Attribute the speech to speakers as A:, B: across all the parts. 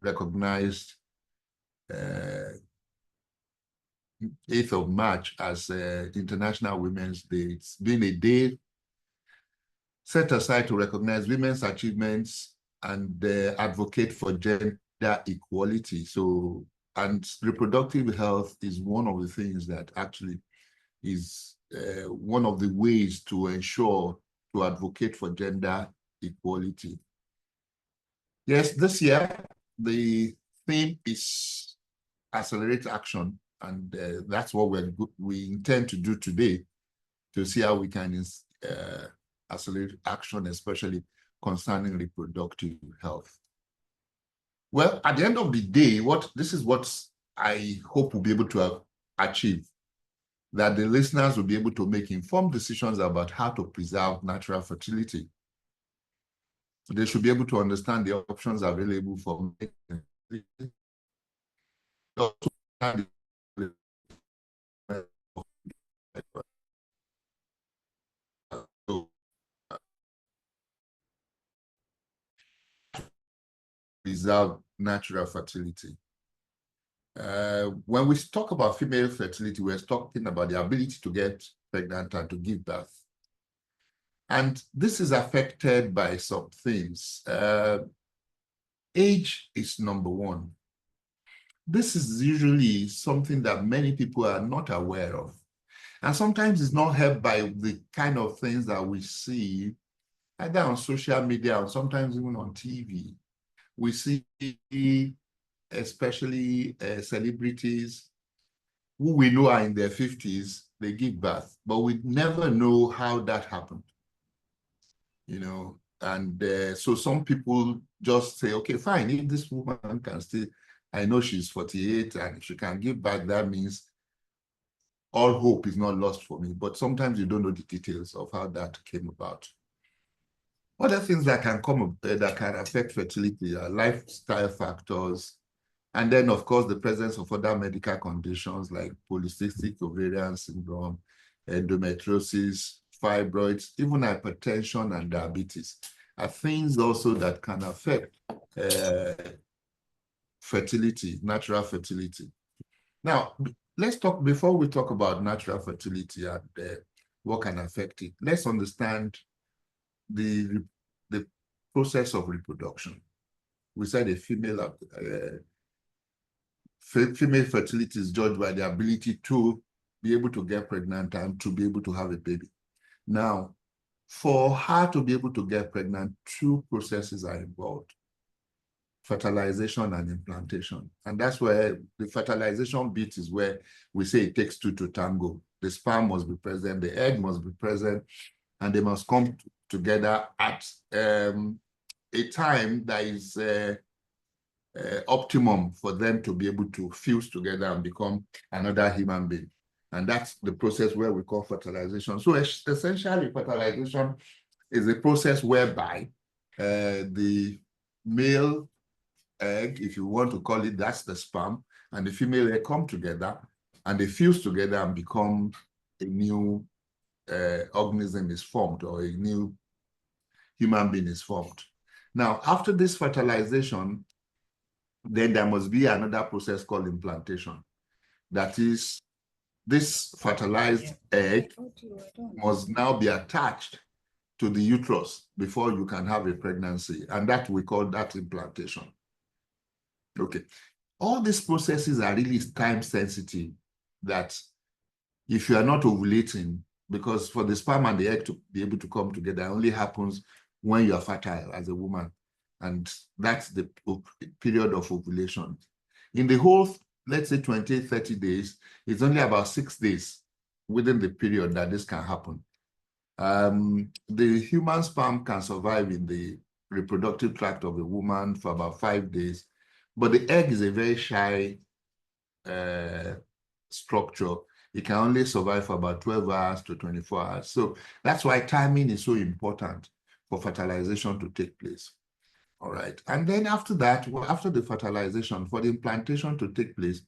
A: recognized 8th of March as International Women's Day. It's been a day set aside to recognize women's achievements and advocate for gender equality. So, and reproductive health is one of the things that actually is one of the ways to ensure, to advocate for gender equality. Yes, this year, the theme is accelerate action, and that's what we intend to do today, to see how we can accelerate action, especially concerning reproductive health. Well, at the end of the day, this is what I hope we'll be able to achieve, that the listeners will be able to make informed decisions about how to preserve natural fertility. They should be able to understand the options available for preserve natural fertility. When we talk about female fertility, we're talking about the ability to get pregnant and to give birth. And this is affected by some things. Age is number one. This is usually something that many people are not aware of. And sometimes it's not helped by the kind of things that we see either on social media or sometimes even on TV. We see, especially celebrities who we know are in their 50s, they give birth, but we never know how that happened. You know, and so some people just say, okay, fine, if this woman can still, I know she's 48 and if she can give birth, that means all hope is not lost for me. But sometimes you don't know the details of how that came about. Other things that can come up that can affect fertility are lifestyle factors, and then of course the presence of other medical conditions like polycystic ovarian syndrome, endometriosis, fibroids, even hypertension and diabetes are things also that can affect fertility, natural fertility. Now, let's talk, before we talk about natural fertility and what can affect it, let's understand the process of reproduction. We said a female fertility is judged by the ability to be able to get pregnant and to be able to have a baby. Now, for her to be able to get pregnant, two processes are involved: fertilization and implantation. And that's where the fertilization bit is where we say it takes two to tango. The sperm must be present, the egg must be present, and they must come together at a time that is optimum for them to be able to fuse together and become another human being. And that's the process where we call fertilization. So essentially, fertilization is a process whereby the male egg, if you want to call it, that's the sperm, and the female egg come together and they fuse together and become a new organism is formed, or a new human being is formed. Now, after this fertilization, then there must be another process called implantation. That is, this fertilized egg must now be attached to the uterus before you can have a pregnancy, and that we call that implantation. Okay, all these processes are really time sensitive, that if you are not ovulating, because for the sperm and the egg to be able to come together, it only happens when you are fertile as a woman, and that's the period of ovulation. In the whole, let's say 20, 30 days, it's only about 6 days within the period that this can happen. The human sperm can survive in the reproductive tract of a woman for about 5 days, but the egg is a very shy structure. It can only survive for about 12 hours to 24 hours. So that's why timing is so important for fertilization to take place. All right. And then after that, after the fertilization, for the implantation to take place,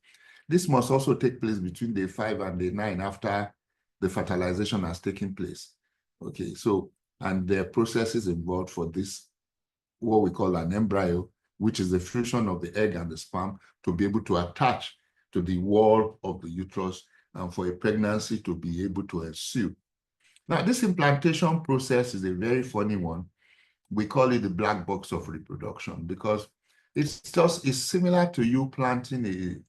A: this must also take place between day 5 and day 9 after the fertilization has taken place. Okay. So, and there are processes involved for this, what we call an embryo, which is the fusion of the egg and the sperm, to be able to attach to the wall of the uterus and for a pregnancy to be able to ensue. Now, this implantation process is a very funny one. We call it the black box of reproduction because it's similar to you planting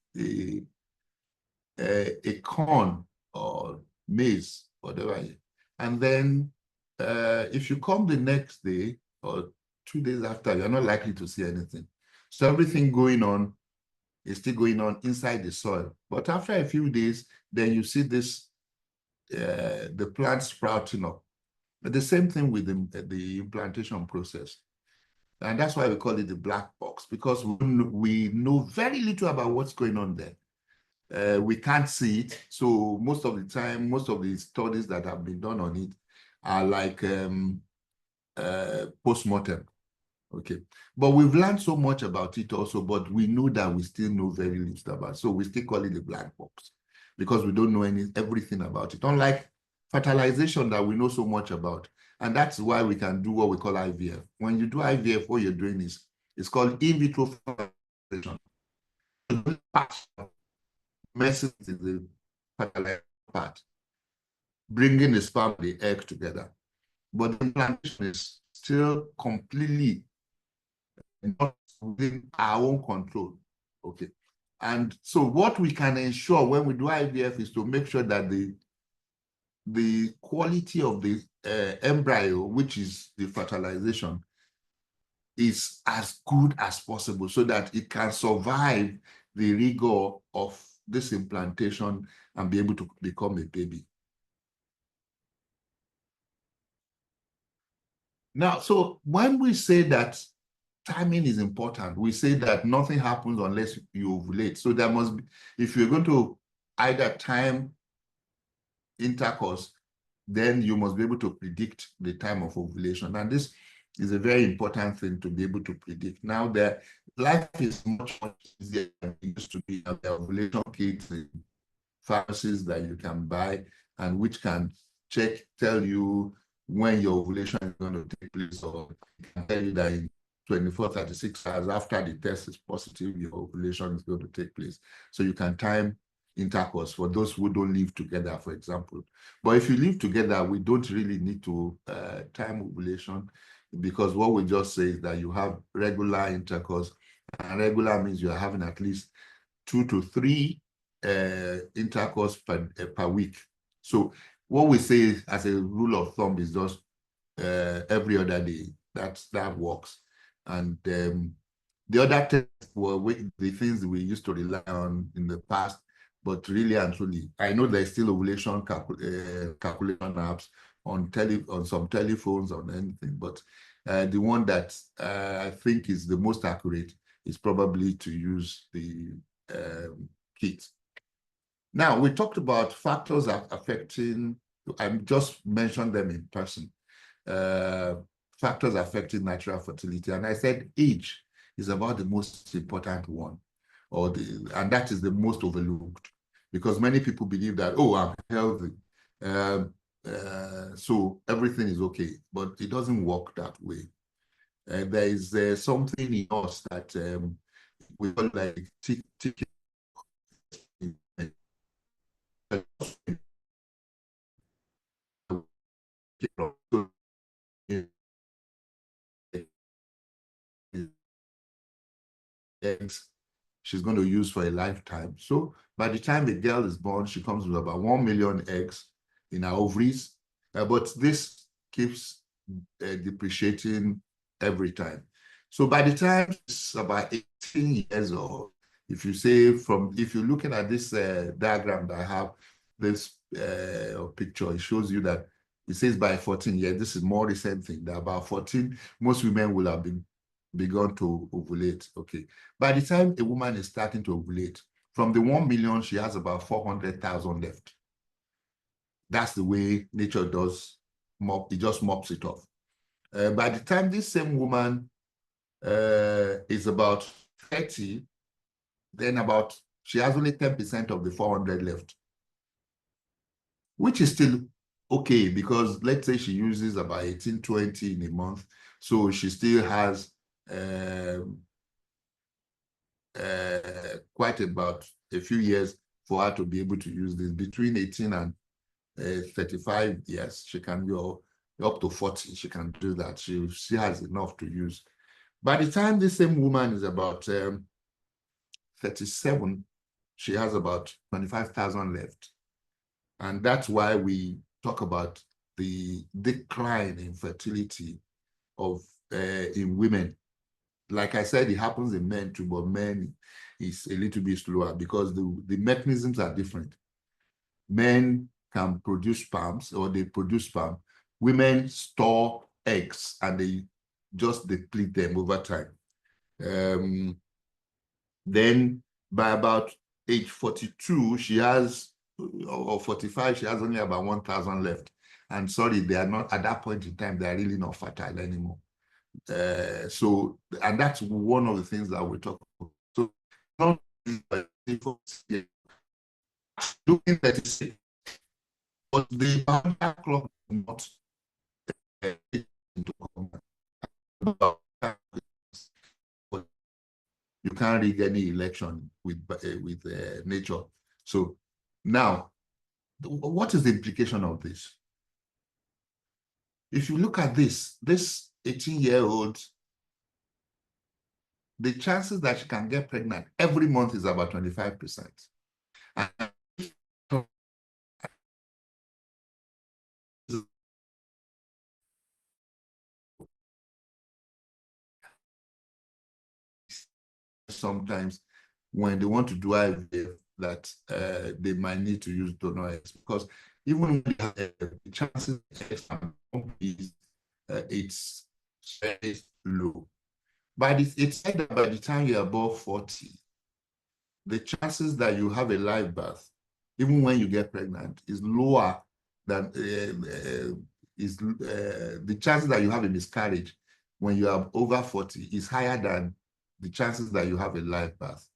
A: a corn or maize, whatever. And then if you come the next day or 2 days after, you're not likely to see anything. So everything going on is still going on inside the soil. But after a few days, then you see this, the plant sprouting up. But the same thing with the implantation process. And that's why we call it the black box, because we know very little about what's going on there. We can't see it. So most of the time, most of the studies that have been done on it are like post-mortem. Okay. But we've learned so much about it also, but we know that we still know very little about it. So we still call it the black box because we don't know everything about it. Unlike fertilization that we know so much about. And that's why we can do what we call IVF. When you do IVF, what you're doing is, it's called in vitro fertilization. Messing with the fertilization part, bringing the sperm and the egg together. But the implantation is still completely not within our own control. Okay. And so what we can ensure when we do IVF is to make sure that the quality of the embryo, which is the fertilization, is as good as possible so that it can survive the rigor of this implantation and be able to become a baby. Now, so when we say that timing is important, we say that nothing happens unless you ovulate. So there must be, if you're going to either time intercourse, then you must be able to predict the time of ovulation. And this is a very important thing to be able to predict. Now, life is much easier than it used to be. There are ovulation kits in pharmacies that you can buy and which can tell you when your ovulation is going to take place, or it can tell you that in 24, 36 hours after the test is positive, your ovulation is going to take place. So you can time intercourse for those who don't live together, for example. But if you live together, we don't really need to time ovulation, because what we just say is that you have regular intercourse, and regular means you're having at least 2 to 3 intercourse per week. So what we say as a rule of thumb is just every other day. That works. And the other tests were the things we used to rely on in the past, but really and truly, I know there's still ovulation calculation apps on some telephones or anything, but the one that I think is the most accurate is probably to use the kit. Now, we talked about factors affecting, I just mentioned them in person, factors affecting natural fertility. And I said age is about the most important one, and that is the most overlooked, because many people believe that, oh, I'm healthy, so everything is okay, but it doesn't work that way. There is something in us that we call like tick. Eggs she's going to use for a lifetime. So by the time a girl is born, she comes with about 1 million eggs in her ovaries. But this keeps depreciating every time. So by the time it's about 18 years old, if you're looking at this diagram that I have, this picture, it shows you that it says by 14 years, this is more recent thing, that about 14, most women will have begun to ovulate. Okay. By the time a woman is starting to ovulate, from the 1 million, she has about 400,000 left. That's the way nature does it just mops it off. By the time this same woman is about 30, then she has only 10% of the 400 left, which is still okay, because let's say she uses about 18, 20 in a month. So she still has quite about a few years for her to be able to use this. Between 18 and 35 years, she can go up to 40. She can do that. She has enough to use. By the time the same woman is about 37, she has about 25,000 left. And that's why we talk about the decline in fertility of in women. Like I said, it happens in men too, but men is a little bit slower because the mechanisms are different. Men can produce sperms, or they produce sperm. Women store eggs and they just deplete them over time. Then by about age 42, she has, or 45, she has only about 1,000 left. And sorry, they are not, at that point in time, they are really not fertile anymore. And that's one of the things that we talk about. So, doing 36, but the boundary clock not into command. You can't rig any election with nature. So now, what is the implication of this? If you look at this 18-year-old, the chances that she can get pregnant every month is about 25%. And sometimes when they want to do IVF, that they might need to use donor eggs, because even when the chances it's very low. But it's said that by the time you're above 40, the chances that you have a live birth, even when you get pregnant, is lower than the chances that you have a miscarriage when you are over 40 is higher than the chances that you have a live birth,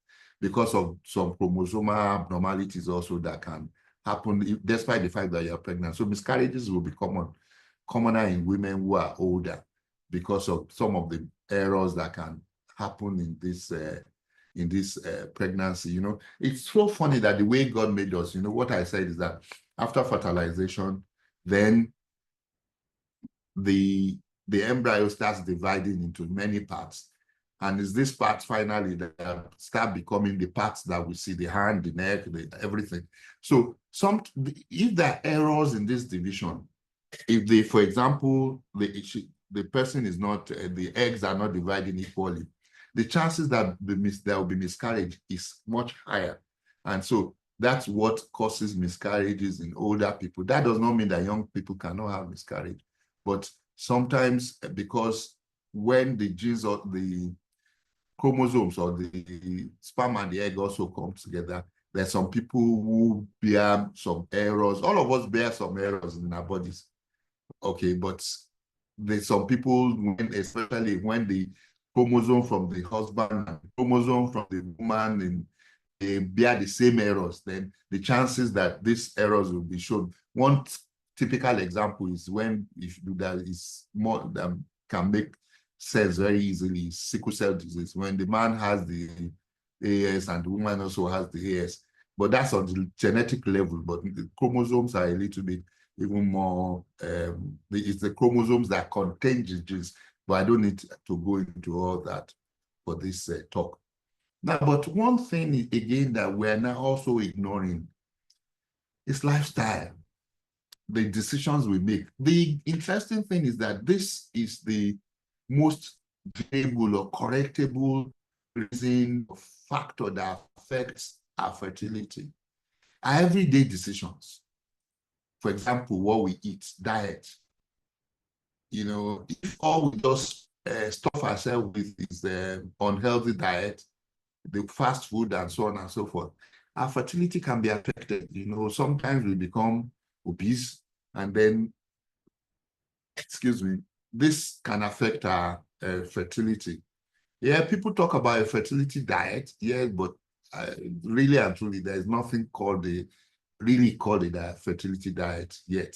A: because of some chromosomal abnormalities also that can happen despite the fact that you're pregnant. So miscarriages will be commoner in women who are older because of some of the errors that can happen in this pregnancy. You know, it's so funny that the way God made us, you know, what I said is that after fertilization, then the embryo starts dividing into many parts. And it's this part finally that start becoming the parts that we see, the hand, the neck, everything. So if there are errors in this division, if for example, the person is not, the eggs are not dividing equally, the chances that there will be miscarriage is much higher. And so that's what causes miscarriages in older people. That does not mean that young people cannot have miscarriage, but sometimes because when the genes or the chromosomes or the sperm and the egg also come together, there's some people who bear some errors. All of us bear some errors in our bodies. Okay, but there's some people, especially when the chromosome from the husband and the chromosome from the woman, and they bear the same errors, then the chances that these errors will be shown. One typical example is when if that is more can make sense very easily, sickle cell disease, when the man has the AS and the woman also has the AS. But that's on the genetic level, but the chromosomes are a little bit even more, it's the chromosomes that contain the genes, but I don't need to go into all that for this talk. Now, but one thing again that we're now also ignoring is lifestyle, the decisions we make. The interesting thing is that this is the most variable or correctable reason or factor that affects our fertility. Our everyday decisions. For example, what we eat, diet. You know, if all we just stuff ourselves with is unhealthy diet, the fast food and so on and so forth, our fertility can be affected. You know, sometimes we become obese, and then, excuse me, this can affect our fertility. Yeah, people talk about a fertility diet, yeah, but really and truly, there is nothing really called a fertility diet yet.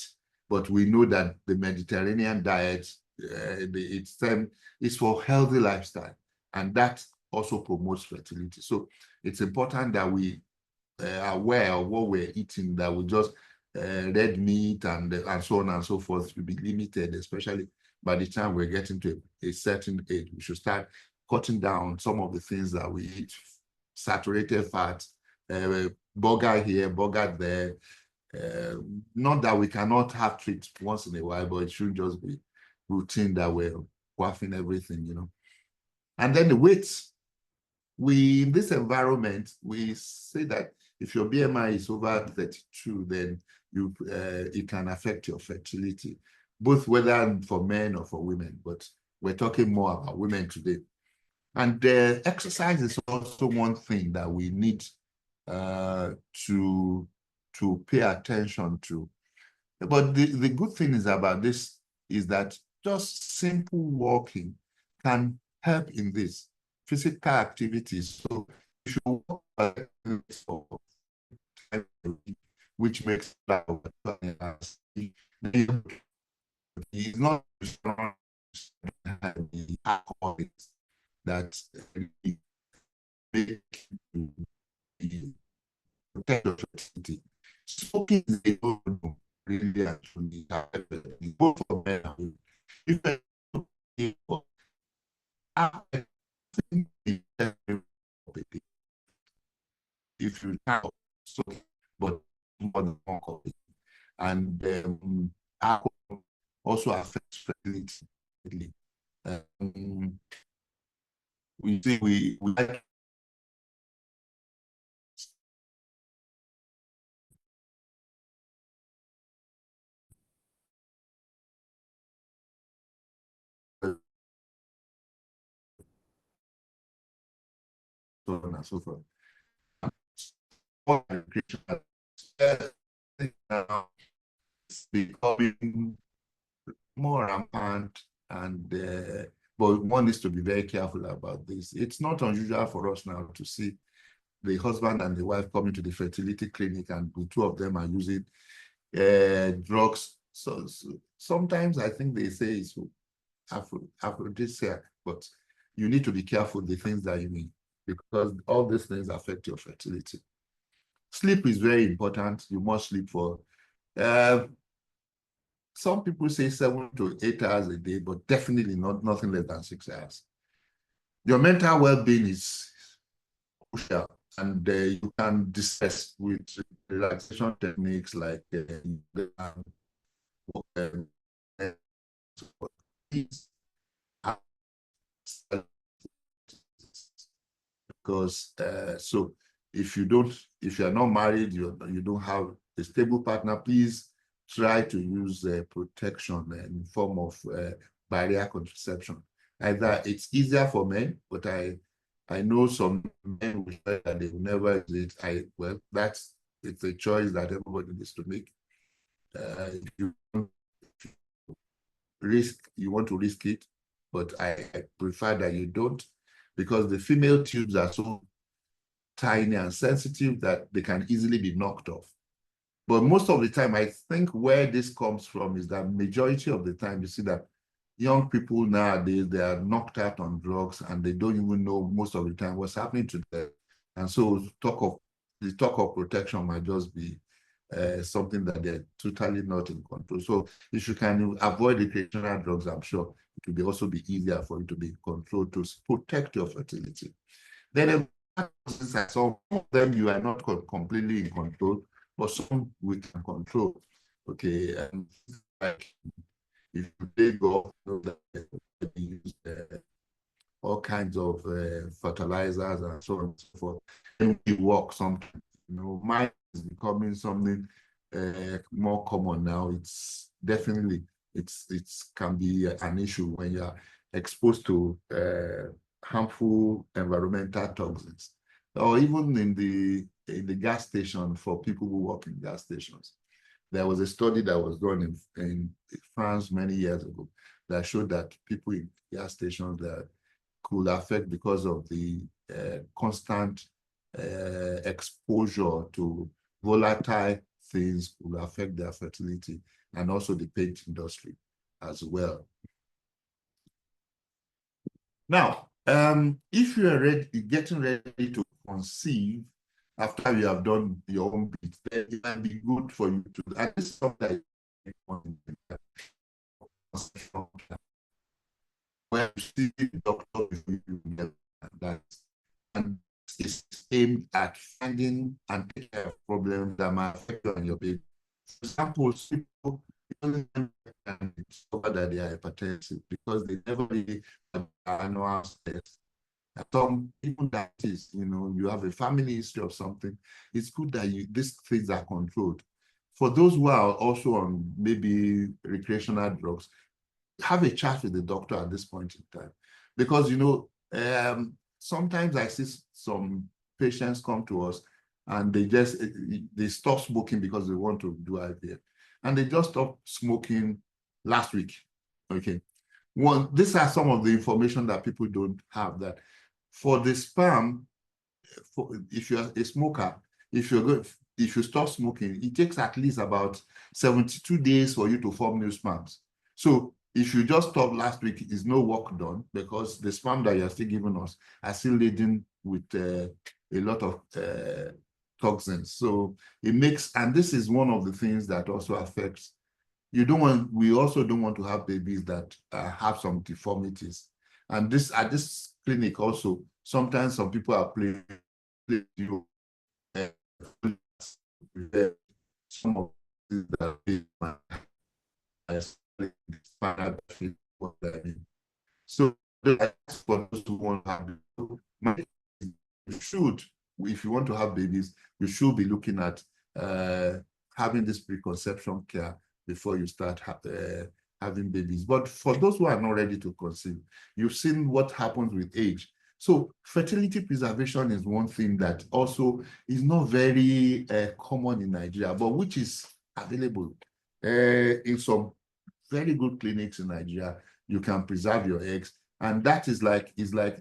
A: But we know that the Mediterranean diet, it's for healthy lifestyle, and that also promotes fertility. So it's important that we are aware of what we're eating, that we just red meat and so on and so forth will be limited, especially by the time we're getting to a certain age. We should start cutting down some of the things that we eat, saturated fats, burger here, burger there. Not that we cannot have treats once in a while, but it should just be routine that we're quaffing everything, you know. And then the weights. In this environment, we say that if your BMI is over 32, then it can affect your fertility, both whether for men or for women, but we're talking more about women today. And exercise is also one thing that we need to pay attention to. But the good thing is about this is that just simple walking can help in this physical activities. So you should walk which makes that it's not the alcoholics that make you protect your fertility. Smoking is a no-no, really, actually, both for men and women. If you have so, but more than one copy, and alcohol also affects fertility. We think we like so on and so forth. It's becoming more rampant, and but one needs to be very careful about this. It's not unusual for us now to see the husband and the wife coming to the fertility clinic, and the two of them are using drugs. So sometimes I think they say it's aphrodisiac, but you need to be careful the things that you need, because all these things affect your fertility. Sleep is very important. You must sleep for, some people say 7 to 8 hours a day, but definitely nothing less than 6 hours. Your mental well-being is crucial, and you can discuss with relaxation techniques like because so if you're not married, you don't have a stable partner, please try to use protection in form of barrier contraception. Either it's easier for men, but I know some men will say that they will never use it. Well, it's a choice that everybody needs to make. If you want to risk it, but I prefer that you don't, because the female tubes are so tiny and sensitive that they can easily be knocked off. But most of the time, I think where this comes from is that majority of the time you see that young people nowadays, they are knocked out on drugs and they don't even know most of the time what's happening to them. And so the talk of protection might just be something that they're totally not in control. So if you can avoid recreational drugs, I'm sure it will also be easier for you to be controlled to protect your fertility. Then some of them you are not completely in control, but some we can control. Okay, and like if they go, they use all kinds of fertilizers and so on and so forth. And we work sometimes. Mine is becoming something more common now. It's definitely it can be an issue when you are exposed to harmful environmental toxins, or even in the gas station for people who work in gas stations. There was a study that was done in France many years ago that showed that people in gas stations that could affect because of the constant exposure to volatile things will affect their fertility, and also the paint industry as well. Now, If you are ready, getting ready to conceive after you have done your own bit, then it might be good for you to, and this is something that where you see the doctor before you get that, and it's aimed at finding and taking care of problems that might affect you and your baby. For example, people can discover that they are hypertensive because they never really have annual tests. Some even that is, you have a family history of something. It's good that these things are controlled. For those who are also on maybe recreational drugs, have a chat with the doctor at this point in time, because sometimes I see some patients come to us and they stop smoking because they want to do IVF, and they just stop smoking last week. Okay, these are some of the information that people don't have, that for the sperm, if you're a smoker, if you stop smoking, it takes at least about 72 days for you to form new sperms. So if you just stop last week, is no work done, because the sperm that you're still giving us are still laden with a lot of toxins. So it makes, and this is one of the things that also affects, we also don't want to have babies that have some deformities. And at this clinic also, sometimes some people are playing some of so that's for those who want to have you should, if you want to have babies, you should be looking at having this preconception care before you start having babies. But for those who are not ready to conceive, you've seen what happens with age. So fertility preservation is one thing that also is not very common in Nigeria, but which is available in some very good clinics in Nigeria. You can preserve your eggs, and that is like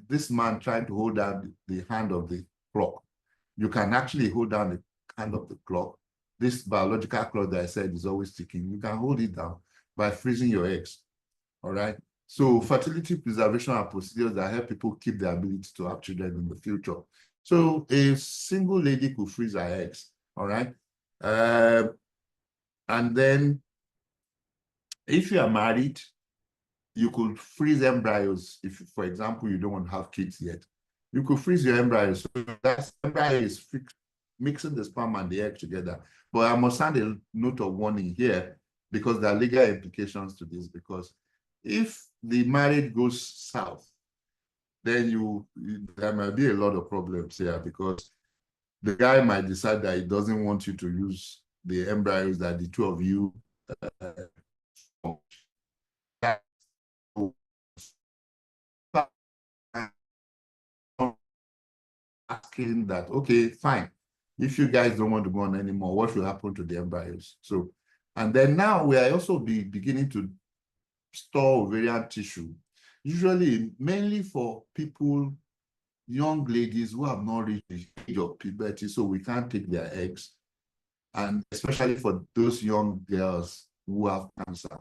A: this man trying to hold down the hand of the clock. You can actually hold down the hand of the clock. This biological clock that I said is always ticking. You can hold it down by freezing your eggs. All right. So fertility preservation are procedures that help people keep the ability to have children in the future. So a single lady could freeze her eggs. All right. And then if you are married, you could freeze embryos. If, for example, you don't want to have kids yet, you could freeze your embryos. So that embryo is mixing the sperm and the egg together. But I must sound a note of warning here, because there are legal implications to this. Because if the marriage goes south, then there might be a lot of problems here, because the guy might decide that he doesn't want you to use the embryos that the two of you asking that, okay, fine. If you guys don't want to go on anymore, what will happen to the embryos? So, and then now we are also beginning to store ovarian tissue, usually mainly for people, young ladies who have not reached the age of puberty, so we can't take their eggs, and especially for those young girls who have cancer.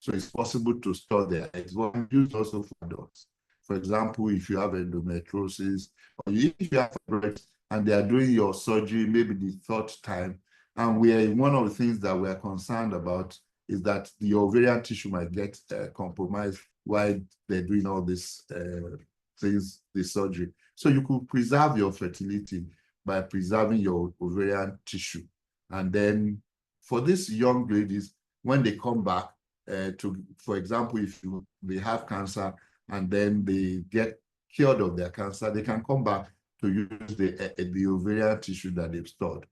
A: So it's possible to store their eggs, but used also for adults. For example, if you have endometriosis, or if you have fibroids and they are doing your surgery maybe the third time, and one of the things that we're concerned about is that the ovarian tissue might get compromised while they're doing all this things, the surgery. So you could preserve your fertility by preserving your ovarian tissue. And then for these young ladies, when they come back, for example, if they have cancer and then they get cured of their cancer, they can come back to use the ovarian tissue that they've stored.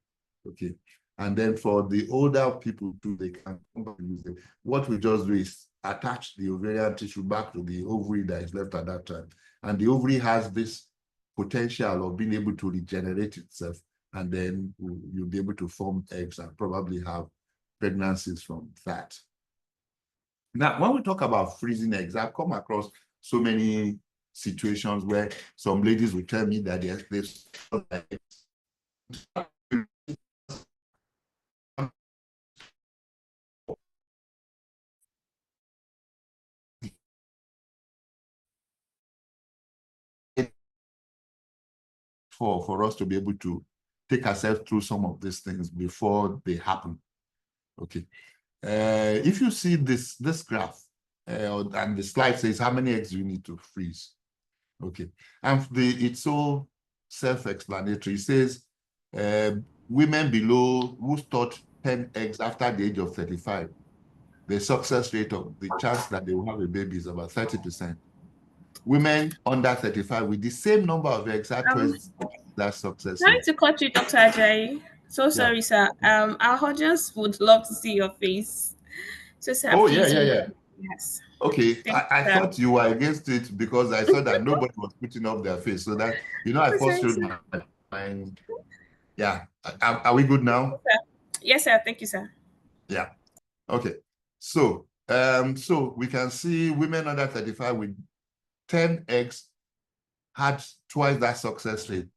A: Okay. And then for the older people too, they can come back to use it. What we just do is attach the ovarian tissue back to the ovary that is left at that time. And the ovary has this potential of being able to regenerate itself. And then you'll be able to form eggs and probably have pregnancies from that. Now, when we talk about freezing eggs, I've come across so many situations where some ladies will tell me that they've stored their eggs. for us to be able to take ourselves through some of these things before they happen. Okay. If you see this graph, and the slide says how many eggs you need to freeze. Okay. And it's so self-explanatory. It says women below who stored 10 eggs after the age of 35, the success rate of the chance that they will have a baby is about 30%. Women under 35 with the same number of eggs had twice that success
B: Trying
A: rate.
B: to cut you, Dr. Ajayi. So
A: Yeah.
B: sorry, sir. Our audience would love to see your face. So, sir,
A: Oh,
B: please.
A: yeah.
B: Yes.
A: Okay,
B: Thank
A: I
B: you,
A: thought you were against it because I saw that nobody was putting up their face. So that, I first showed
B: sir.
A: my yeah. Are we good now?
B: Yes, sir. Thank you, sir.
A: Yeah. Okay. So, so we can see women under 35 with 10 eggs had twice that success rate.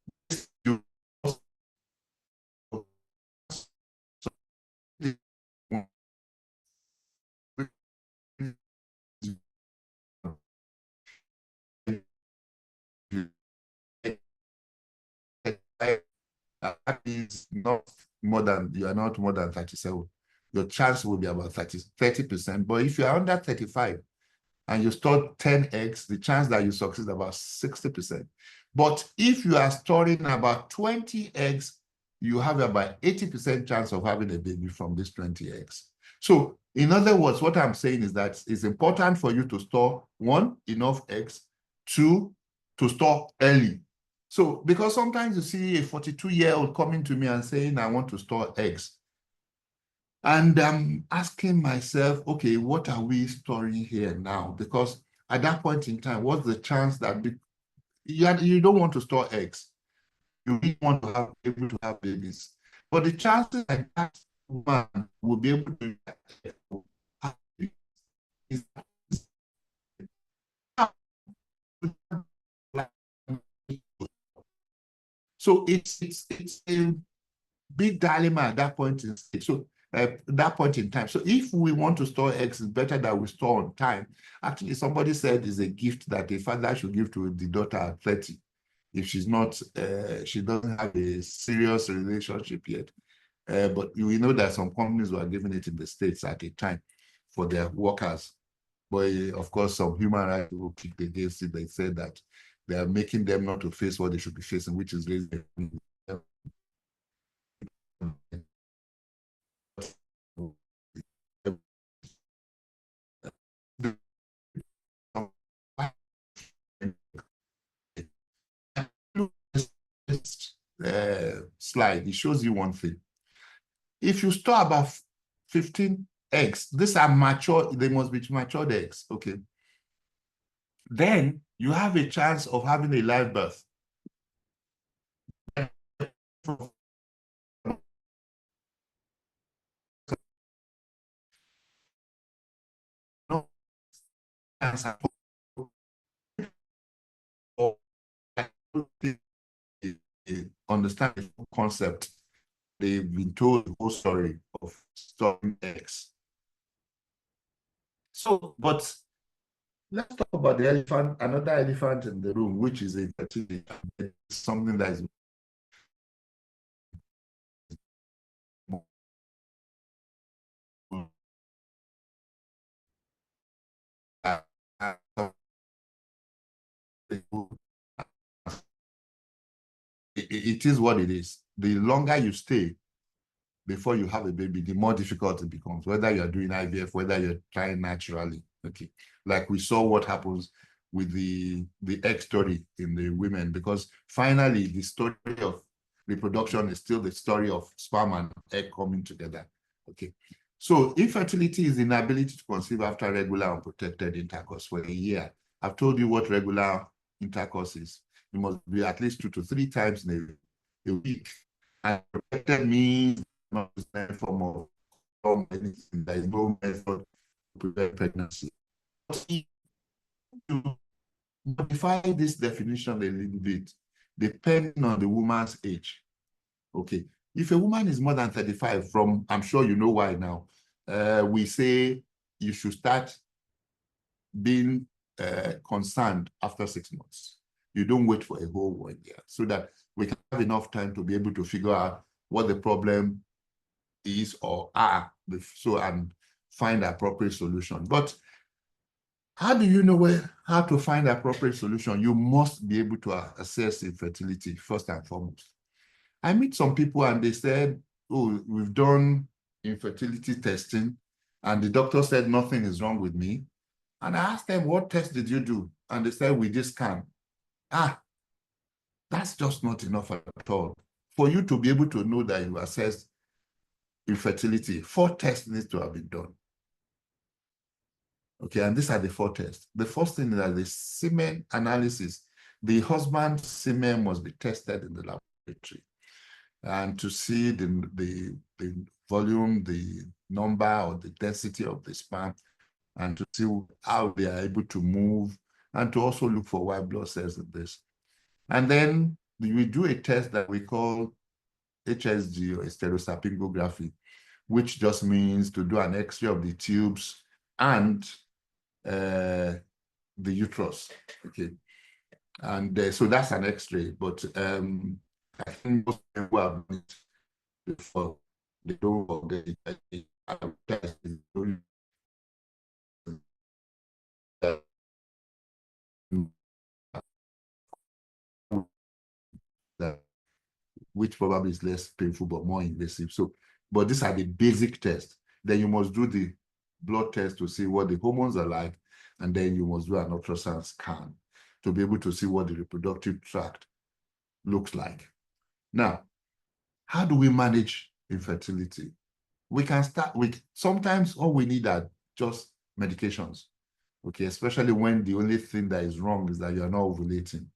A: That is not more than, you are not more than 37. Your chance will be about 30%. But if you are under 35 and you store 10 eggs, the chance that you succeed is about 60%. But if you are storing about 20 eggs, you have about 80% chance of having a baby from these 20 eggs. So in other words, what I'm saying is that it's important for you to store, one, enough eggs, two, to store early. So because sometimes you see a 42-year-old coming to me and saying, I want to store eggs. And I'm asking myself, okay, what are we storing here now? Because at that point in time, what's the chance that you don't want to store eggs? You really want to be able to have babies. But the chances that that woman will be able to have babies is so it's a big dilemma at that point in stage. So that point in time. So if we want to store eggs, it's better that we store on time. Actually, somebody said it's a gift that a father should give to the daughter at 30. If she's not, she doesn't have a serious relationship yet. But we know that some companies were giving it in the States at a time for their workers. But of course, some human rights people kicked against it. They said that they are making them not to face what they should be facing, which is raising. Slide, it shows you one thing. If you store about 15 eggs, these are mature, they must be matured eggs, okay? Then you have a chance of having a live birth. No answer. Understand the concept. They've been told the whole story of storing eggs. So, but let's talk about the elephant, another elephant in the room, which is infertility. Something that is it is what it is. The longer you stay before you have a baby, the more difficult it becomes, whether you're doing IVF, whether you're trying naturally. Okay. Like we saw what happens with the egg story in the women, because finally the story of reproduction is still the story of sperm and egg coming together. Okay. So infertility is the inability to conceive after regular unprotected intercourse for a year. I've told you what regular intercourse is. It must be at least 2 to 3 times in a week. And protected means not any form of anything. There is no method to prevent pregnancy. But if you modify this definition a little bit, depending on the woman's age. Okay. If a woman is more than 35, from, I'm sure you know why now, we say you should start being concerned after 6 months. You don't wait for a whole 1 year, so that we can have enough time to be able to figure out what the problem is or are, so and find appropriate solution. But how do you know how to find appropriate solution? You must be able to assess infertility first and foremost. I meet some people and they said, oh, we've done infertility testing and the doctor said nothing is wrong with me. And I asked them, what test did you do? And they said, we did scan. That's just not enough at all. For you to be able to know that you assessed infertility, 4 tests need to have been done. Okay, and these are the 4 tests. The first thing is that the semen analysis, the husband's semen must be tested in the laboratory and to see the volume, the number or the density of the sperm, and to see how they are able to move, and to also look for white blood cells in this. And then we do a test that we call HSG or stereosalpingography, which just means to do an X-ray of the tubes and the uterus. Okay, and so that's an X-ray. But I think most people have done it before. They don't forget it. Which probably is less painful but more invasive. So, but these are the basic tests. Then you must do the blood test to see what the hormones are like, and then you must do an ultrasound scan to be able to see what the reproductive tract looks like. Now, how do we manage infertility? We can start with, sometimes all we need are just medications, okay, especially when the only thing that is wrong is that you're not ovulating.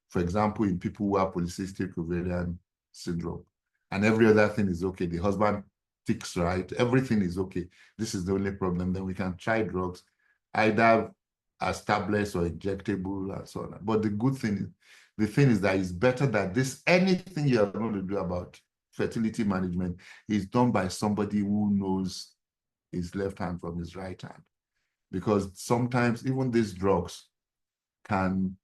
A: For example, in people who have polycystic ovarian syndrome, and every other thing is okay, the husband ticks right, everything is okay, this is the only problem, then we can try drugs, either as tablets or injectable and so on. But the good thing, the thing is that it's better that anything you're going to do about fertility management is done by somebody who knows his left hand from his right hand. Because sometimes even these drugs can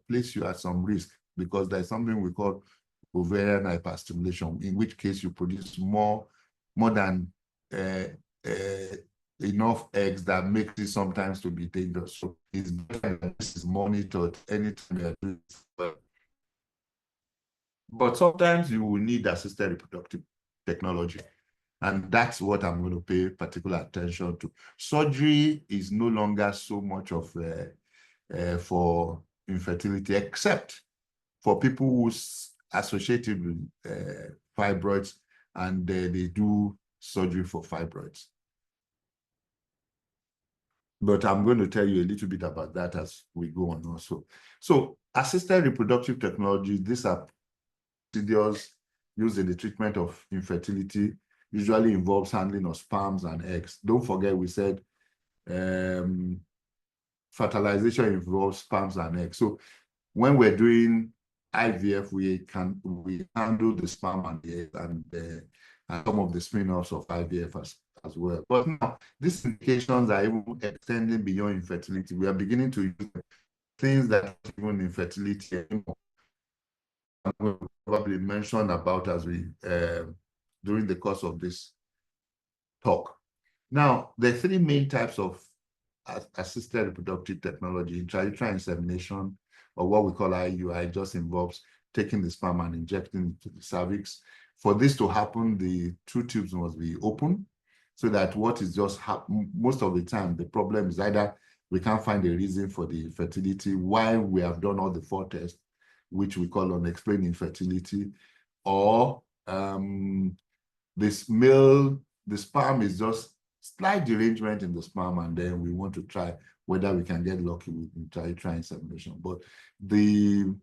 A: place you at some risk, because there's something we call ovarian hyperstimulation, in which case you produce more than enough eggs that makes it sometimes to be dangerous. So it's better that this is monitored anytime you're doing it. But sometimes you will need assisted reproductive technology. And that's what I'm going to pay particular attention to. Surgery is no longer so much of for infertility, except for people who's associated with fibroids, and they do surgery for fibroids. But I'm going to tell you a little bit about that as we go on also. So assisted reproductive technology, these are procedures used in the treatment of infertility, usually involves handling of sperms and eggs. Don't forget we said fertilization involves sperms and eggs. So when we're doing IVF, we handle the sperm and the egg and some of the spin-offs of IVF as well. But now these indications are even extending beyond infertility. We are beginning to use things that are even infertility anymore. I'm going to probably mention about as we during the course of this talk. Now, there are 3 main types of assisted reproductive technology. Intrauterine insemination, or what we call IUI, just involves taking the sperm and injecting it into the cervix. For this to happen, the 2 tubes must be open, so that what is just happening most of the time, the problem is either we can't find a reason for the infertility while we have done all the 4 tests, which we call unexplained infertility, or the sperm is just slight derangement in the sperm, and then we want to try whether we can get lucky with intrauterine insemination. But the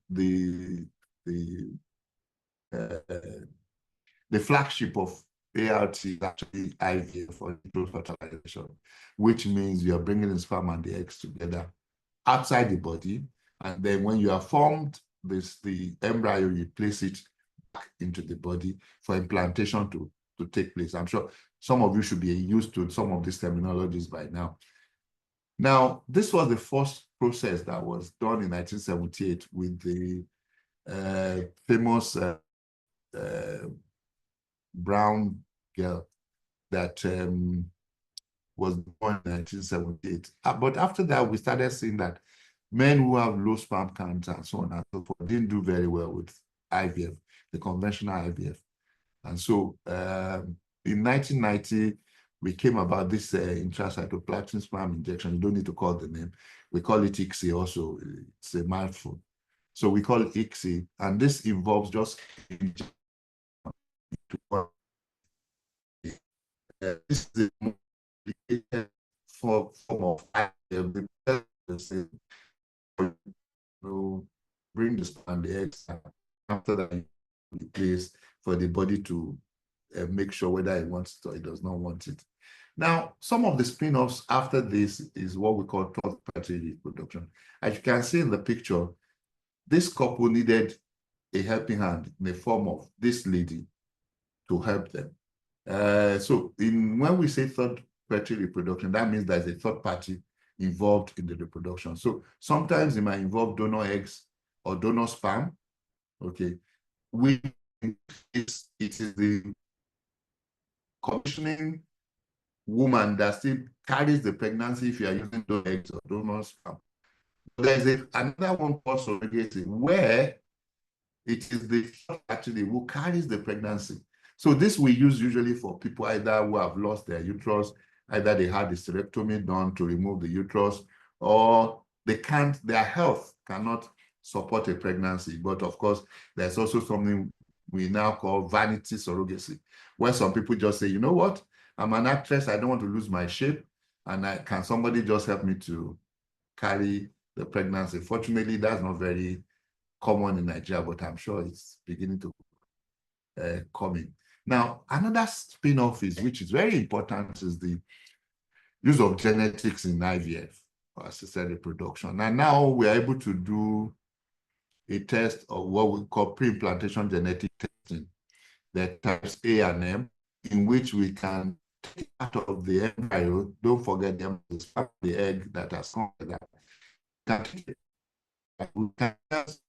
A: flagship of ART is actually IVF, or fertilization, which means you are bringing the sperm and the eggs together outside the body, and then when you have formed the embryo, you place it back into the body for implantation to take place. I'm sure some of you should be used to some of these terminologies by now. Now, this was the first process that was done in 1978 with the famous brown girl that was born in 1978. But after that, we started seeing that men who have low sperm counts and so on and so forth didn't do very well with IVF, the conventional IVF. And so in 1990, we came about this intracytoplasmic sperm injection. You don't need to call the name. We call it ICSI also. It's a mouthful. So we call it ICSI, and this involves just this is a form of bring the sperm and the eggs after that in place for the body to make sure whether it wants it or it does not want it. Now, some of the spin-offs after this is what we call third-party reproduction. As you can see in the picture, this couple needed a helping hand in the form of this lady to help them. So when we say third-party reproduction, that means there's a third party involved in the reproduction. So sometimes it might involve donor eggs or donor sperm. Okay, it is the commissioning woman that still carries the pregnancy if you are using donor eggs or donor sperm. There's another one called surrogacy, where it is the actually who carries the pregnancy. So this we use usually for people either who have lost their uterus, either they had a hysterectomy done to remove the uterus, or their health cannot support a pregnancy. But of course, there's also something we now call vanity surrogacy, where some people just say, you know what, I'm an actress, I don't want to lose my shape, and can somebody just help me to carry the pregnancy? Fortunately, that's not very common in Nigeria, but I'm sure it's beginning to come in. Now, another spin-off which is very important, is the use of genetics in IVF, or assisted reproduction. And now we are able to do a test of what we call pre-implantation genetic testing, the types A and M, in which we can take out of the embryo, don't forget the egg that has come with that. We can test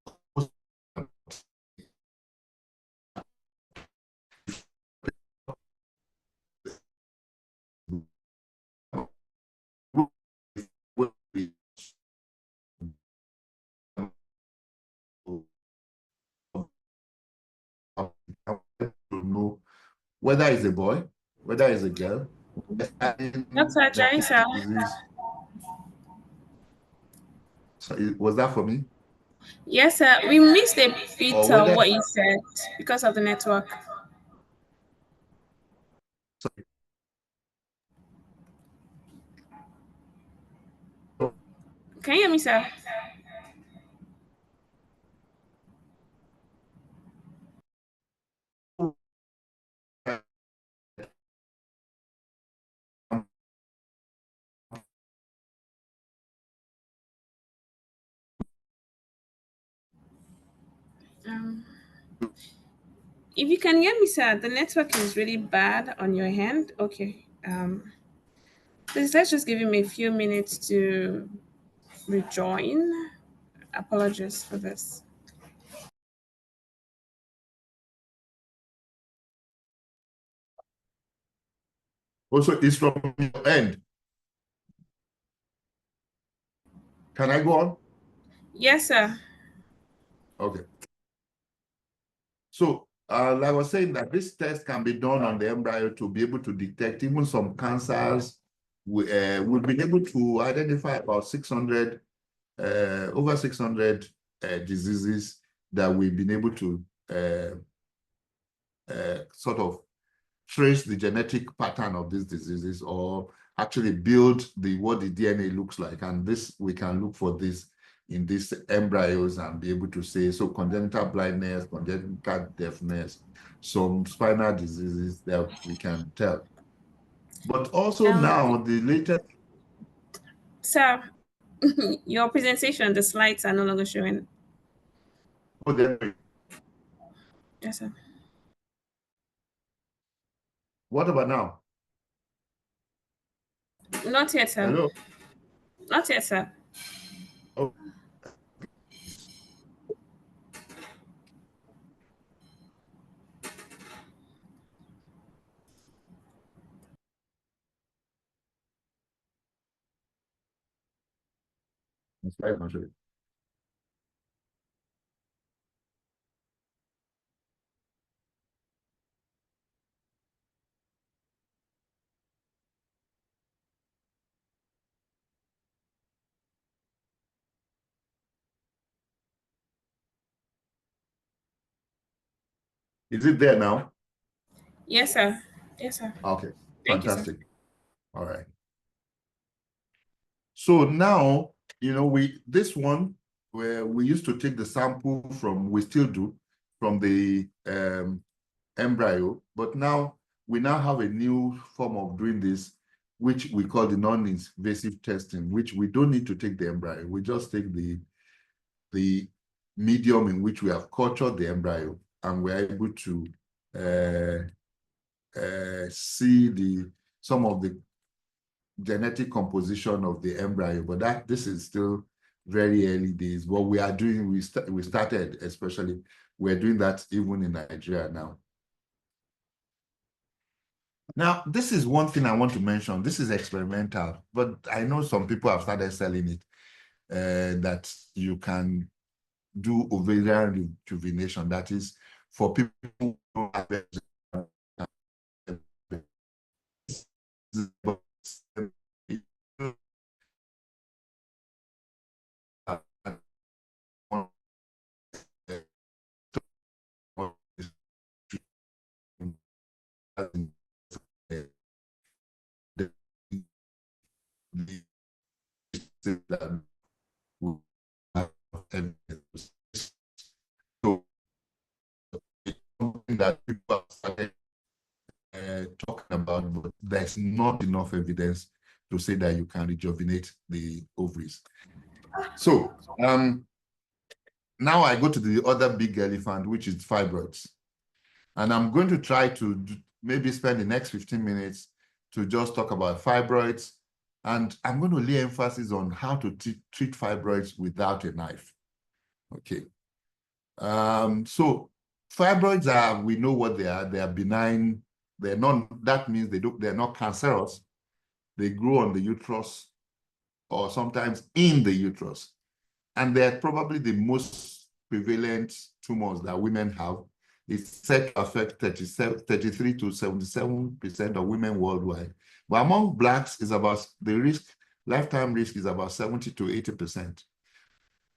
A: to know whether it's a boy, whether it's a girl.
B: Dr. Ajayi, sir.
A: So was that for me?
B: Yes, sir. We missed a bit of what you said because of the network.
A: Sorry.
B: Can you hear me, sir? If you can hear me, sir, the network is really bad on your end. Okay. Please, let's just give him a few minutes to rejoin. Apologies for this.
A: Also, it's from your end. Can I go on?
B: Yes, sir.
A: Okay. So, like I was saying, that this test can be done on the embryo to be able to detect even some cancers. We've been able to identify about 600, over 600 diseases that we've been able to sort of trace the genetic pattern of these diseases, or actually build what the DNA looks like. And this, we can look for this in these embryos and be able to say, so congenital blindness, congenital deafness, some spinal diseases that we can tell. But also now the latest.
B: Sir, your presentation, the slides are no longer showing.
A: Oh, there.
B: Yes, sir.
A: What about now?
B: Not yet, sir.
A: Hello?
B: Not yet, sir.
A: Oh. Next slide, I'll show you. Is it there now?
B: Yes, sir. Yes, sir.
A: Okay,
B: Thank you, sir.
A: fantastic. All right. So now, this one where we used to take the sample from, we still do, from the embryo, but now we now have a new form of doing this, which we call the non-invasive testing, which we don't need to take the embryo. We just take the medium in which we have cultured the embryo, and we're able to see some of the genetic composition of the embryo, but this is still very early days. What we are doing, we started, especially, we're doing that even in Nigeria now. Now, this is one thing I want to mention. This is experimental, but I know some people have started selling it, that you can do ovarian rejuvenation. That is for people who don't have so it's something that people have started talking about, but there's not enough evidence to say that you can rejuvenate the ovaries. So now I go to the other big elephant, which is fibroids. And I'm going to try to maybe spend the next 15 minutes to just talk about fibroids. And I'm going to lay emphasis on how to treat fibroids without a knife. Okay. So fibroids we know what they are. They are benign. They're not, that means they're not cancerous. They grow on the uterus or sometimes in the uterus. And they're probably the most prevalent tumors that women have. It's said to affect 33 to 77% of women worldwide. But among Blacks, lifetime risk is about 70 to 80%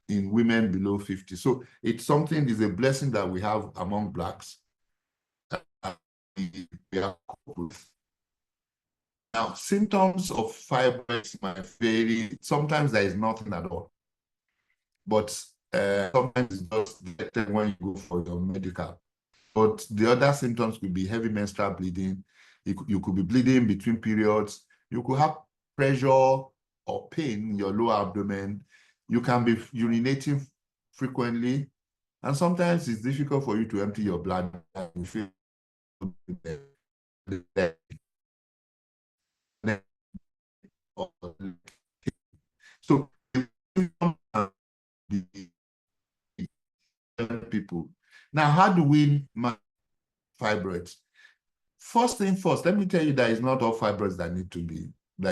A: in women below 50. So it's a blessing that we have among Blacks. We are with. Now, symptoms of fibroids might vary. Sometimes there is nothing at all. But sometimes it's just detected when you go for your medical. But the other symptoms could be heavy menstrual bleeding. You could be bleeding between periods. You could have pressure or pain in your lower abdomen. You can be urinating frequently. And sometimes it's difficult for you to empty your blood. You feel so people. Now, how do we manage fibroids? First thing first, let me tell you that it's not all fibroids that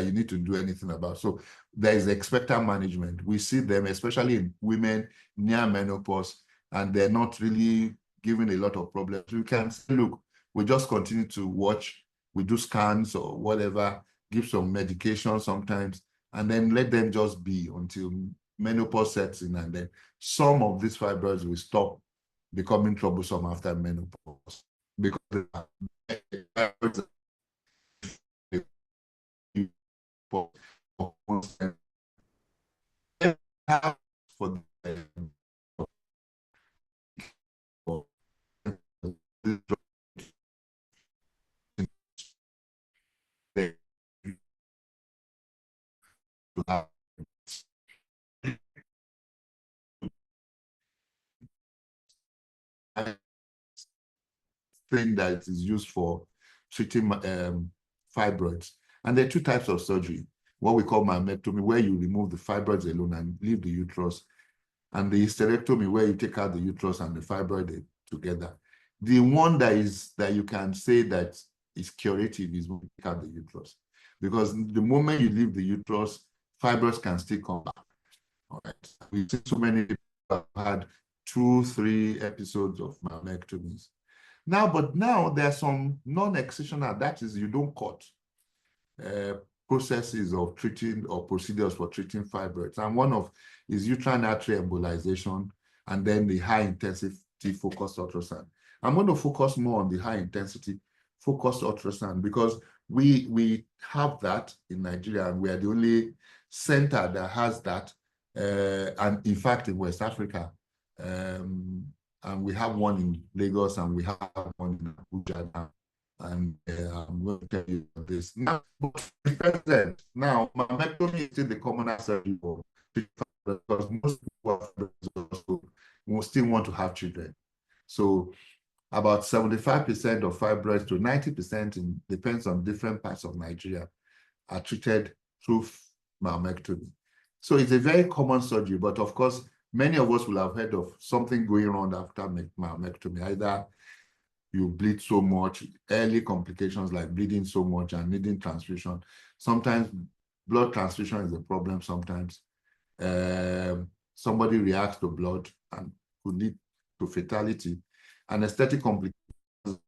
A: you need to do anything about. So there is expectant management. We see them, especially in women near menopause, and they're not really giving a lot of problems. We can say, look, we just continue to watch, we do scans or whatever, give some medication sometimes, and then let them just be until menopause sets in, and then some of these fibroids will stop becoming troublesome after menopause, because for thing that is used for treating fibroids. And there are two types of surgery. What we call mammectomy, where you remove the fibroids alone and leave the uterus, and the hysterectomy, where you take out the uterus and the fibroid together. The one that you can say that is curative is when you take out the uterus, because the moment you leave the uterus, fibroids can still come back. All right. We've seen so many people have had 2-3 episodes of mammectomies. But now there are some non-excisional, that is, you don't cut, processes of treating or procedures for treating fibroids. And one of is uterine artery embolization and then the high intensity focused ultrasound. I'm going to focus more on the high intensity focused ultrasound because we have that in Nigeria and we are the only center that has that. And in fact, in West Africa, and we have one in Lagos and we have one in Abuja now. And I'm going to tell you this. Now, mammectomy is still the commoner surgery because most people will still want to have children. So about 75% of fibroids to 90%, depends on different parts of Nigeria, are treated through mammectomy. So it's a very common surgery, but of course, many of us will have heard of something going on after mammectomy. Either you bleed so much, early complications like bleeding so much and needing transfusion. Sometimes blood transfusion is a problem sometimes. Somebody reacts to blood and could lead to fatality. Anesthetic complications,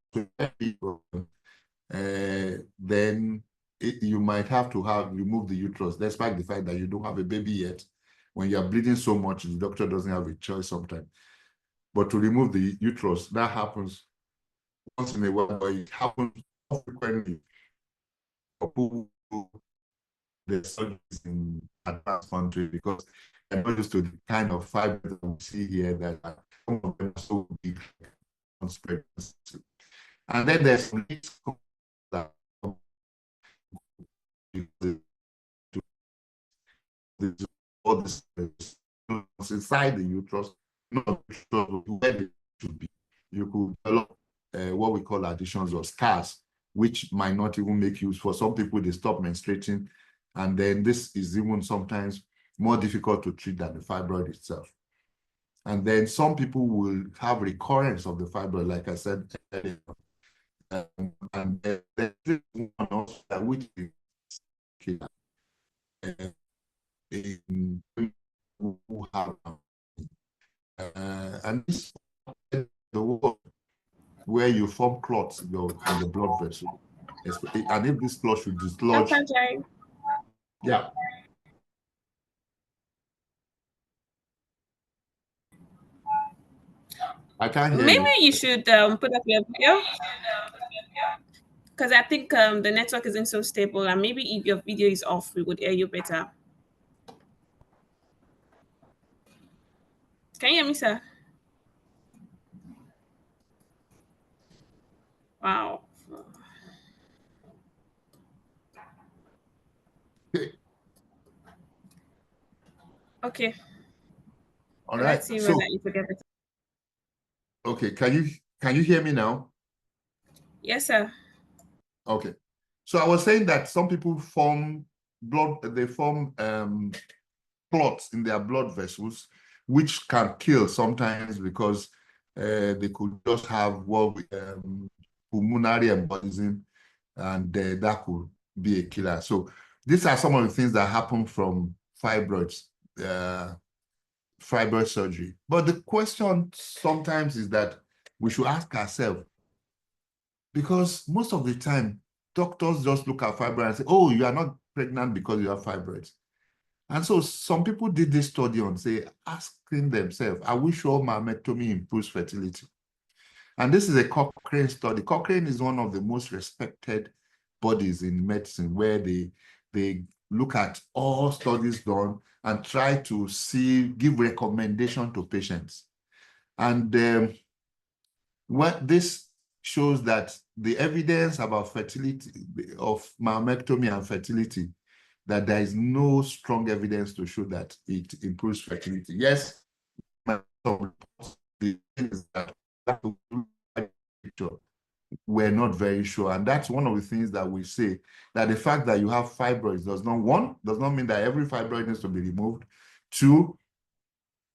A: then you might have to remove the uterus, despite the fact that you don't have a baby yet. When you're bleeding so much, the doctor doesn't have a choice sometimes. But to remove the uterus, that happens once in a while, but it happens frequently for people who the surgeries in advanced countries because they're not used to the kind of fibers that we see here that some of them are so big on spread. And then there's that all this inside the uterus, not where they should be. You could develop what we call additions or scars, which might not even make use. For some people, they stop menstruating, and then this is even sometimes more difficult to treat than the fibroid itself. And then some people will have recurrence of the fibroid, like I said earlier. And there's one also which is who have and this is the world where you form clots in the blood vessel, and if this clot should dislodge, yeah. I can't hear
B: Maybe
A: you.
B: you should put up your video because I think the network isn't so stable, and maybe if your video is off, we would hear you better. Can you hear me, sir? Wow. Okay.
A: All right.
B: Let's see
A: So,
B: whether you forget it.
A: okay, can you hear me now?
B: Yes, sir.
A: Okay. So I was saying that some people form clots in their blood vessels, which can kill sometimes because they could just have pulmonary embolism, and that could be a killer. So these are some of the things that happen from fibroid surgery. But the question sometimes is that we should ask ourselves, because most of the time, doctors just look at fibroids and say, oh, you are not pregnant because you have fibroids. And so some people did this study on, asking themselves, are we sure mammectomy improves fertility? And this is a Cochrane study. Cochrane is one of the most respected bodies in medicine where they look at all studies done and try to give recommendation to patients. And what this shows that the evidence about fertility, of mammectomy and fertility, that there is no strong evidence to show that it improves fertility. Yes, the things that we're not very sure. And that's one of the things that we say, that the fact that you have fibroids does not mean that every fibroid needs to be removed. Two,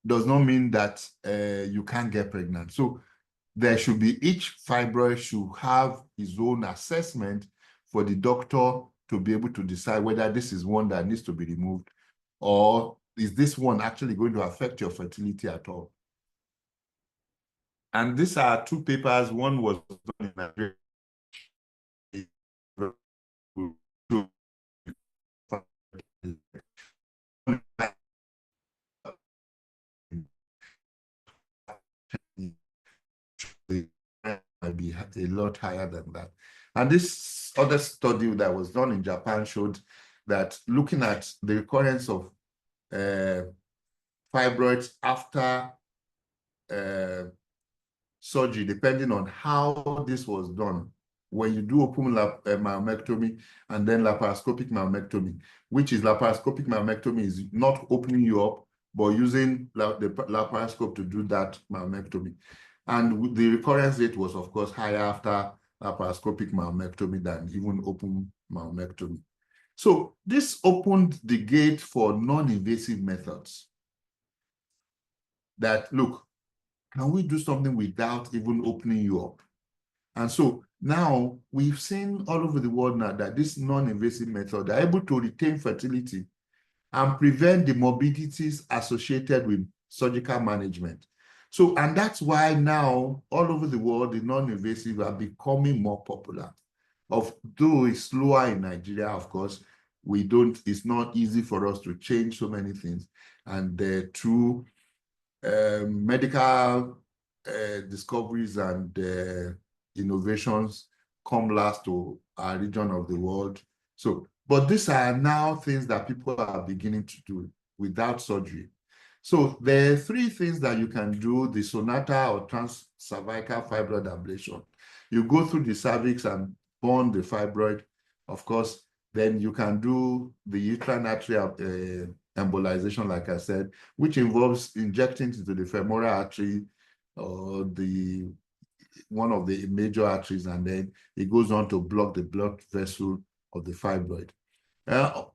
A: does not mean that you can't get pregnant. So there should be, each fibroid should have its own assessment for the doctor to be able to decide whether this is one that needs to be removed or is this one actually going to affect your fertility at all? And these are two papers. One was done in Nigeria. Might be a lot higher than that. And this other study that was done in Japan showed that looking at the recurrence of fibroids after surgery, depending on how this was done, when you do open myomectomy and then laparoscopic myomectomy, which is laparoscopic myomectomy is not opening you up, but using the laparoscope to do that myomectomy. And the recurrence rate was, of course, higher after laparoscopic myomectomy than even open myomectomy. So this opened the gate for non-invasive methods that, look, can we do something without even opening you up? And so now we've seen all over the world now that this non-invasive method are able to retain fertility and prevent the morbidities associated with surgical management. So, and that's why now all over the world, the non-invasive are becoming more popular. Though it's slower in Nigeria, of course, it's not easy for us to change so many things. And through medical discoveries and innovations come last to our region of the world. So, but these are now things that people are beginning to do without surgery. So there are three things that you can do: the Sonata or transcervical fibroid ablation. You go through the cervix and burn the fibroid, of course. Then you can do the uterine artery embolization, like I said, which involves injecting into the femoral artery or one of the major arteries, and then it goes on to block the blood vessel of the fibroid.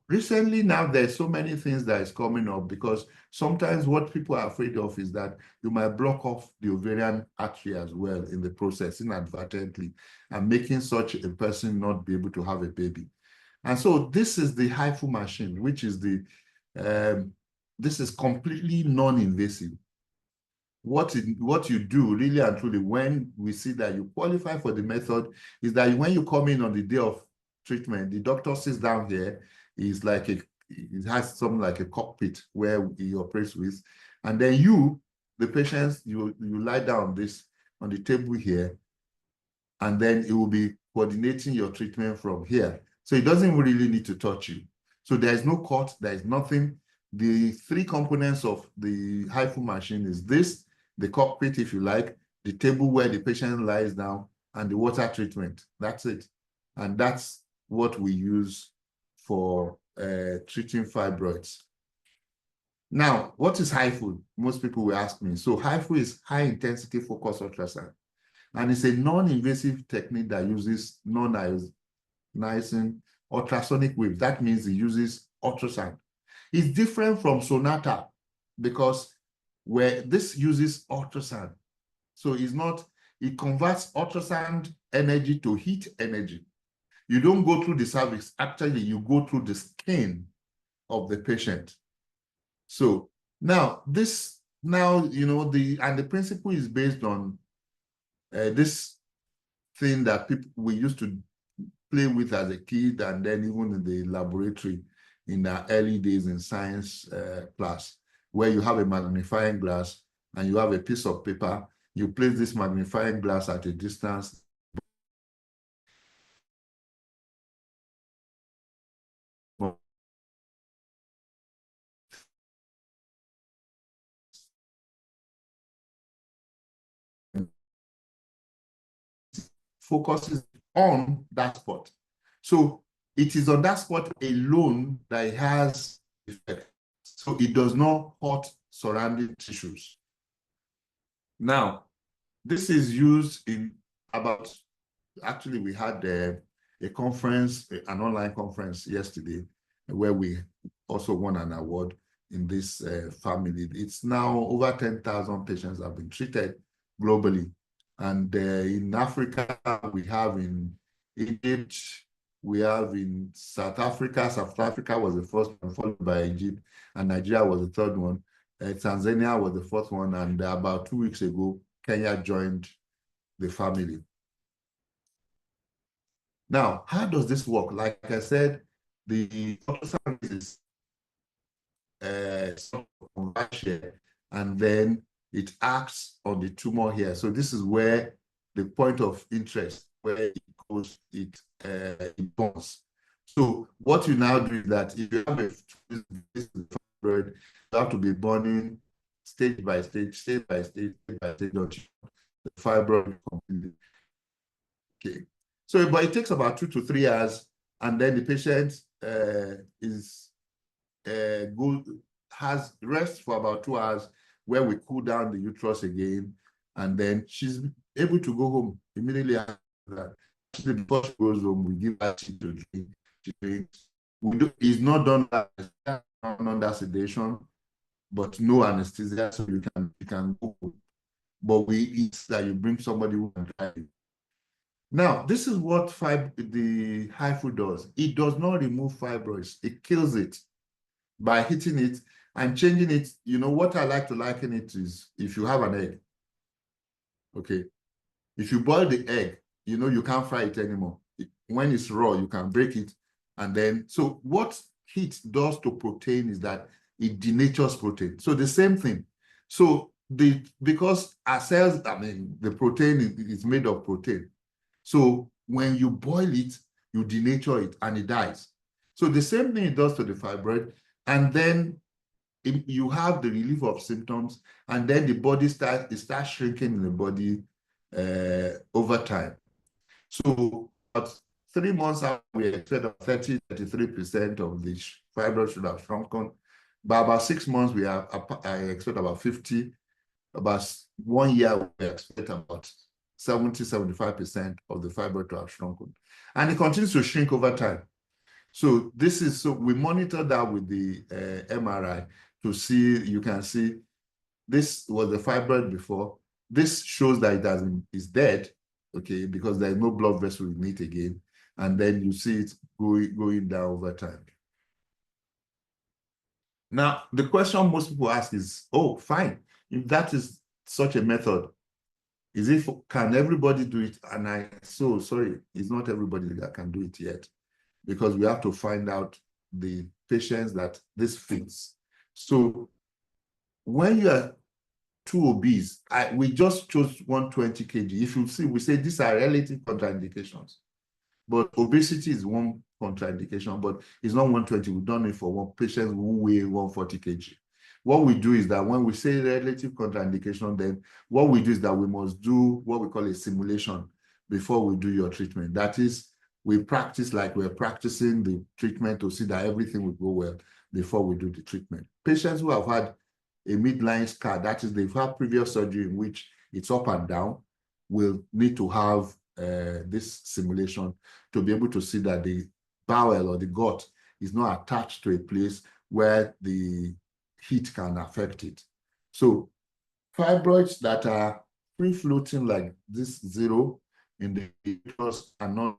A: Recently now, there's so many things that is coming up, because sometimes what people are afraid of is that you might block off the ovarian artery as well in the process inadvertently, and making such a person not be able to have a baby. And so this is the HIFU machine, which is this is completely non-invasive. What you do really and truly when we see that you qualify for the method is that when you come in on the day of treatment, the doctor sits down here. It has something like a cockpit where he operates with, and then the patients, you lie down on the table here, and then it will be coordinating your treatment from here. So it doesn't really need to touch you. So there is no cut, there is nothing. The three components of the HIFU machine is the cockpit, if you like, the table where the patient lies down, and the water treatment. That's it. And that's what we use for treating fibroids. Now, what is HIFU? Most people will ask me. So HIFU is high intensity focused ultrasound. And it's a non-invasive technique that uses non-ionizing ultrasonic waves. That means it uses ultrasound. It's different from Sonata because where this uses ultrasound. So it converts ultrasound energy to heat energy. You don't go through the cervix. Actually, you go through the skin of the patient. So now and the principle is based on this thing that we used to play with as a kid, and then even in the laboratory in the early days in science class, where you have a magnifying glass and you have a piece of paper. You place this magnifying glass at a distance. Focuses on that spot. So it is on that spot alone that it has effect. So it does not hurt surrounding tissues. Now, this is used in actually we had a conference, an online conference yesterday, where we also won an award in this family. It's now over 10,000 patients have been treated globally. And in Africa, we have in Egypt, We have in South Africa. South Africa was the first one, followed by Egypt, and Nigeria was the third one. Tanzania was the fourth one, and about 2 weeks ago, Kenya joined the family. Now, how does this work? Like I said, the ultrasound is conversion, and then it acts on the tumor here. So this is where the point of interest, where it goes, it bonds. So what you now do is that if you have this fibroid, you have to be burning stage by stage, stage by stage, stage by stage, until the fibroid completely. Okay. So, but it takes about 2 to 3 hours, and then the patient has rest for about 2 hours, where we cool down the uterus again, and then she's able to go home immediately after that. Before she goes home, we give her tea to drink. She drinks. It's not done under sedation, but no anesthesia, so you can go home. But we eat that you bring somebody who can drive you. Now, this is what the HIFU does. It does not remove fibroids. It kills it by hitting it and changing it. You know, what I like to liken it is, if you have an egg, okay, if you boil the egg, you know, you can't fry it anymore. When it's raw, you can break it. And then, so what heat does to protein is that it denatures protein. So the same thing. So because our cells, I mean, the protein is made of protein. So when you boil it, you denature it and it dies. So the same thing it does to the fibroid. And then you have the relief of symptoms, and then the body starts shrinking in the body over time. So about 3 months out, we expect 30-33% of the fibroid should have shrunken. By about 6 months, I expect about 50. About 1 year, we expect about 70-75% of the fibroid to have shrunken. And it continues to shrink over time. So we monitor that with the MRI to see, you can see this was the fibroid before. This shows that it's dead, okay, because there's no blood vessel in it again. And then you see it going down over time. Now, the question most people ask is, oh, fine, if that is such a method, can everybody do it? And sorry, it's not everybody that can do it yet, because we have to find out the patients that this fits. So when you are too obese, we just chose 120 kg. If you see, we say these are relative contraindications, but obesity is one contraindication, but it's not 120. We've done it for one patient who weigh 140 kg. What we do is that when we say relative contraindication, then what we do is that we must do what we call a simulation before we do your treatment. That is, we practice like we're practicing the treatment to see that everything will go well before we do the treatment. Patients who have had a midline scar, that is, they've had previous surgery in which it's up and down, will need to have this simulation to be able to see that the bowel or the gut is not attached to a place where the heat can affect it. So fibroids that are free-floating like this 0 in the uterus are not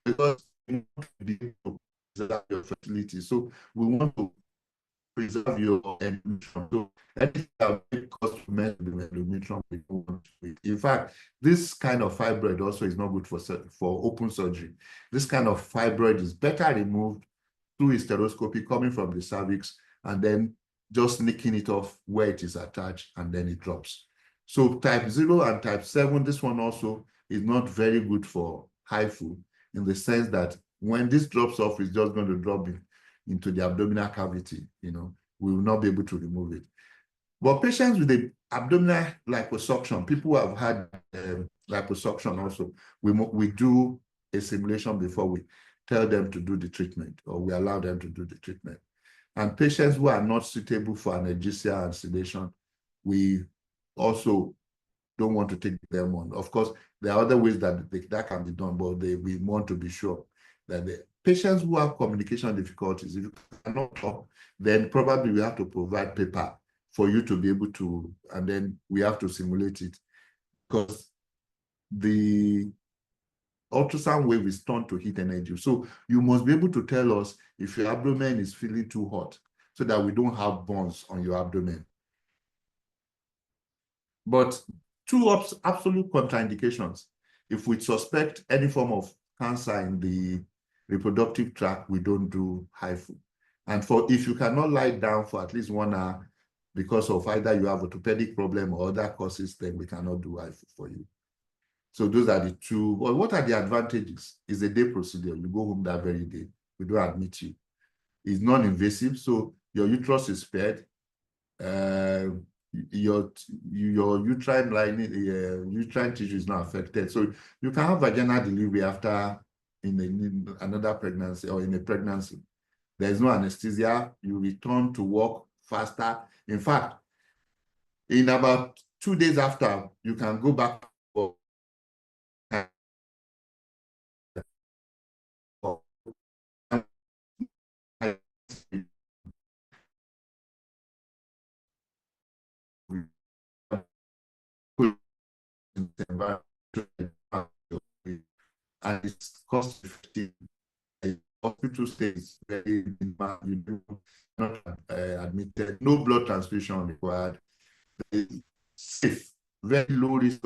A: because we want to be able to preserve your fertility. So we want to preserve your endometrium. So anything that will cause to the endometrium, we don't want to it. In fact, this kind of fibroid also is not good for open surgery. This kind of fibroid is better removed through hysteroscopy coming from the cervix, and then just nicking it off where it is attached, and then it drops. So type 0 and type 7, this one also is not very good for HIFU, in the sense that when this drops off, it's just going to drop into the abdominal cavity. You know, we will not be able to remove it. But patients with the abdominal liposuction, people who have had liposuction also, we do a simulation before we tell them to do the treatment, or we allow them to do the treatment. And patients who are not suitable for analgesia and sedation, we also don't want to take them on. Of course, there are other ways that that can be done, but we want to be sure that the patients who have communication difficulties, if you cannot talk, then probably we have to provide paper for you to be able to, and then we have to simulate it, because the ultrasound wave is turned to heat energy. So you must be able to tell us if your abdomen is feeling too hot so that we don't have burns on your abdomen. But two absolute contraindications. If we suspect any form of cancer in the reproductive tract, we don't do HIFU. And if you cannot lie down for at least 1 hour because of either you have orthopedic problem or other causes, then we cannot do HIFU for you. So those are the two. Well, what are the advantages? It's a day procedure. You go home that very day. We don't admit you. It's non-invasive, so your uterus is spared. Your uterine lining, uterine tissue is not affected. So you can have vaginal delivery after in another pregnancy or in a pregnancy. There is no anesthesia. You return to work faster. In fact, in about 2 days after, you can go back to work. And it's cost effective. Hospital stays very minimal. You do not admitted. No blood transfusion required. It's safe, very low risk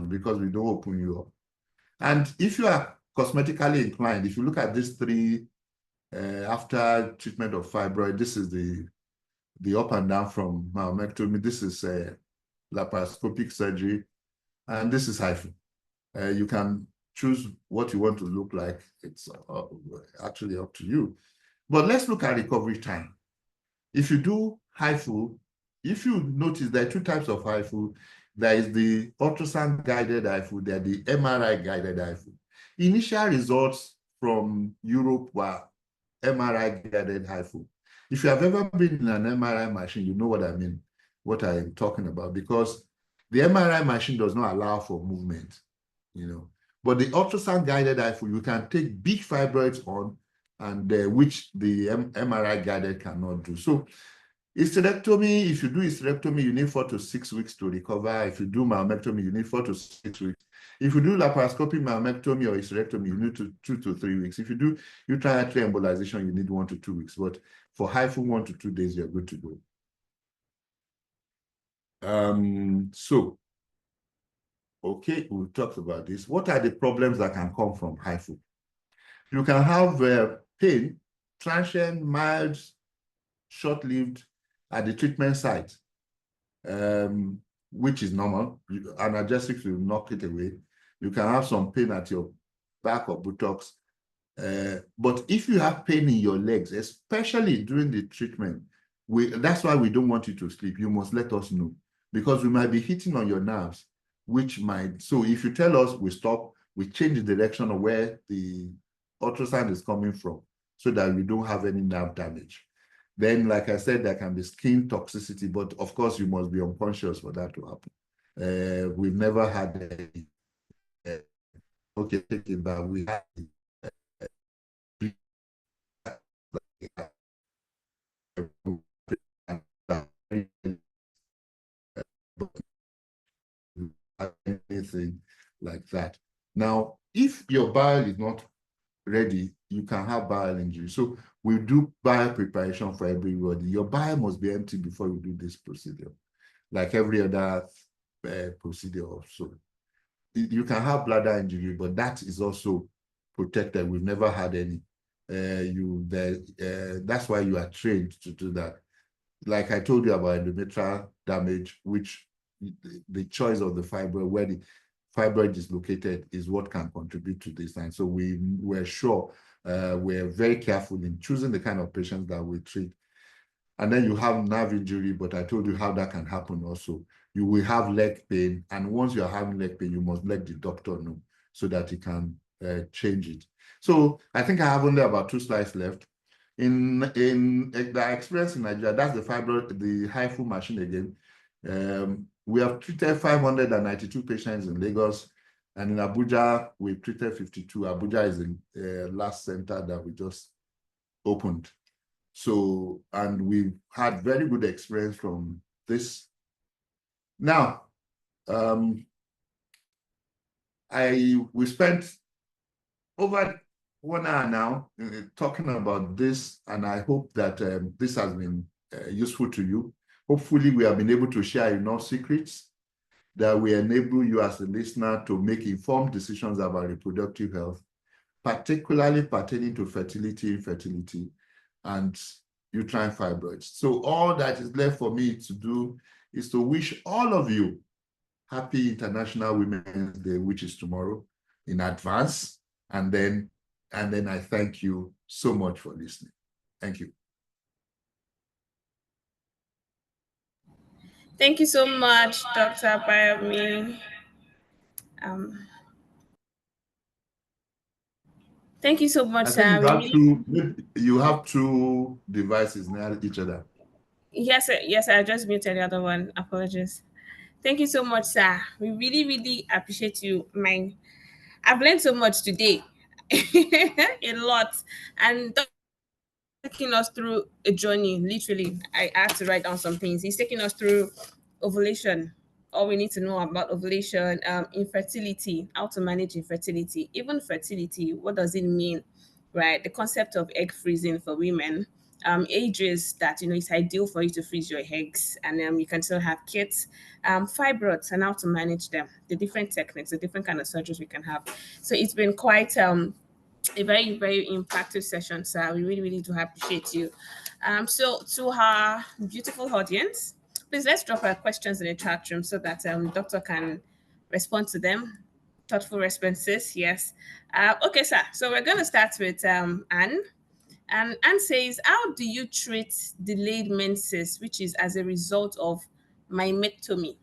A: because we don't open you up. And if you are cosmetically inclined, if you look at these three after treatment of fibroid, this is the up and down from myomectomy. This is laparoscopic surgery, and this is HIFU. You can choose what you want to look like. It's actually up to you. But let's look at recovery time. If you do HIFU, if you notice there are two types of HIFU. There is the ultrasound-guided HIFU, there are the MRI-guided HIFU. Initial results from Europe were MRI-guided HIFU. If you have ever been in an MRI machine, you know what I mean, what I am talking about, because the MRI machine does not allow for movement, you know. But the ultrasound-guided HIFU, you can take big fibroids on, and which the MRI guided cannot do. So hysterectomy, if you do hysterectomy, you need 4 to 6 weeks to recover. If you do myomectomy, you need 4 to 6 weeks. If you do laparoscopic myomectomy or hysterectomy, you need 2 to 3 weeks. If you do uterine artery embolization, you need 1 to 2 weeks. But for HIFU, 1 to 2 days, you're good to go. Okay, we've talked about this. What are the problems that can come from HIFU? You can have pain, transient, mild, short-lived at the treatment site, which is normal. Analgesics will knock it away. You can have some pain at your back or buttocks. But if you have pain in your legs, especially during the treatment, that's why we don't want you to sleep. You must let us know, because we might be hitting on your nerves, which might, so if you tell us, we stop, we change the direction of where the ultrasound is coming from so that we don't have any nerve damage. Then, like I said, there can be skin toxicity, but of course you must be unconscious for that to happen. We've never had okay, take it back. We had anything like that. Now, if your bile is not ready, you can have bile injury. So we do bile preparation for everybody. Your bile must be empty before you do this procedure, like every other procedure also. You can have bladder injury, but that is also protected. We've never had any. That's why you are trained to do that. Like I told you about endometrial damage, which the choice of the fibroid, where the fibroid is located, is what can contribute to this. And so we're sure, we're very careful in choosing the kind of patients that we treat. And then you have nerve injury, but I told you how that can happen also. You will have leg pain, and once you're having leg pain, you must let the doctor know so that he can change it. So I think I have only about 2 slides left. In the experience in Nigeria, that's the HIFU machine again. We have treated 592 patients in Lagos, and in Abuja, we've treated 52. Abuja is the last center that we just opened. So, and we've had very good experience from this. Now, we spent over 1 hour now talking about this, and I hope that this has been useful to you. Hopefully, we have been able to share enough secrets that will enable you as a listener to make informed decisions about reproductive health, particularly pertaining to fertility, infertility, and uterine fibroids. So all that is left for me to do is to wish all of you happy International Women's Day, which is tomorrow, in advance. And then I thank you so much for listening. Thank you.
B: Thank you so much, Dr. Abayomi. Thank you so much,
A: I think
B: sir.
A: you have two devices near each other.
B: Yes, sir. Yes, sir. I just muted the other one. Apologies. Thank you so much, sir. We really, really appreciate you. I've learned so much today. A lot. And taking us through a journey, literally. I had to write down some things. He's taking us through ovulation, all we need to know about ovulation, infertility, how to manage infertility, even fertility, what does it mean, right? The concept of egg freezing for women, ages that, it's ideal for you to freeze your eggs, and you can still have kids, fibroids and how to manage them, the different techniques, the different kind of surgeries we can have. So it's been quite a very, very impactful session, sir. We really, really do appreciate you. So to our beautiful audience, please let's drop our questions in the chat room so that doctor can respond to them. Thoughtful responses, yes. Okay, sir. So we're going to start with Anne. And Anne says, how do you treat delayed menses, which is as a result of myectomy?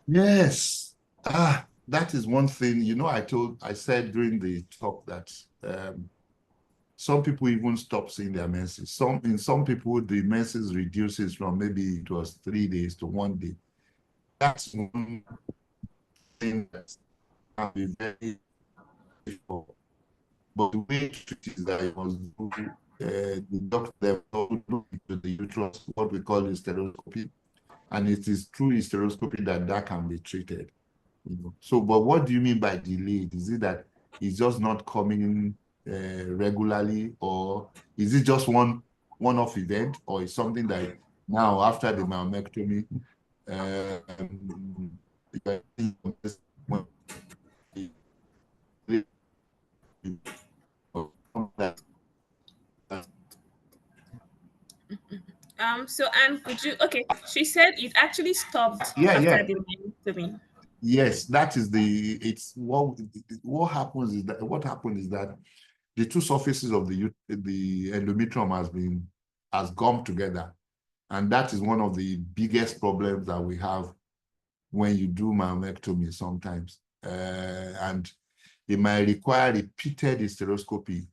A: Yes. That is one thing, I said during the talk that some people even stop seeing their menses. In some people, the menses reduces from maybe it was 3 days to 1 day. That's one thing that can be very difficult. But the way to treat it is that it must do the doctor look into the uterus, what we call hysteroscopy. And it is through hysteroscopy that can be treated. So, but what do you mean by delayed? Is it that it's just not coming regularly, or is it just one-off event, or is something that now after the myomectomy,
B: So Anne, could you, okay, she said it actually stopped after the myectomy.
A: Yes, that is it's what happens is that the two surfaces of the endometrium has gummed together, and that is one of the biggest problems that we have when you do myomectomy sometimes, and it might require repeated hysteroscopy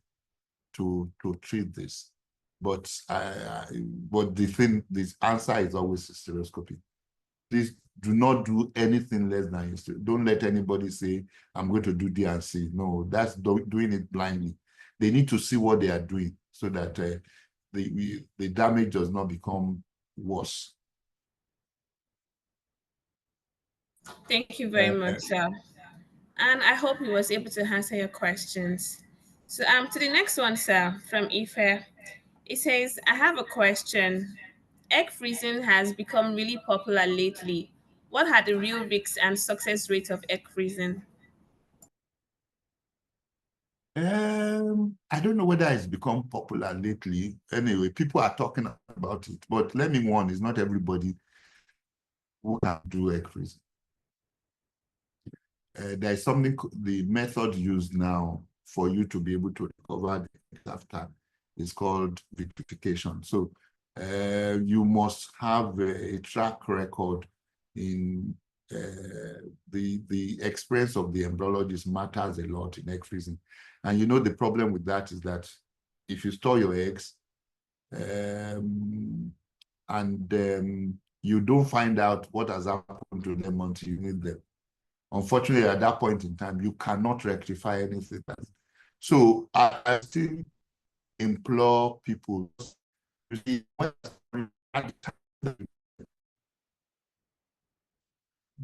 A: to treat this, but this answer is always hysteroscopy. Please do not do anything less than history. Don't let anybody say, I'm going to do D&C. No, that's doing it blindly. They need to see what they are doing so that the damage does not become worse.
B: Thank you very much, sir. And I hope he was able to answer your questions. So to the next one, sir, from Ife. It says, I have a question. Egg freezing has become really popular lately. What are the real risks and success rates of egg freezing?
A: I don't know whether it's become popular lately. Anyway, people are talking about it. But let me warn, it's not everybody who can do egg freezing. There is something, the method used now for you to be able to recover the egg after is called vitrification. So you must have a track record in the experience of the embryologist matters a lot in egg freezing. And the problem with that is that if you store your eggs and you don't find out what has happened to them until you need them, unfortunately, at that point in time, you cannot rectify anything. So I still implore people,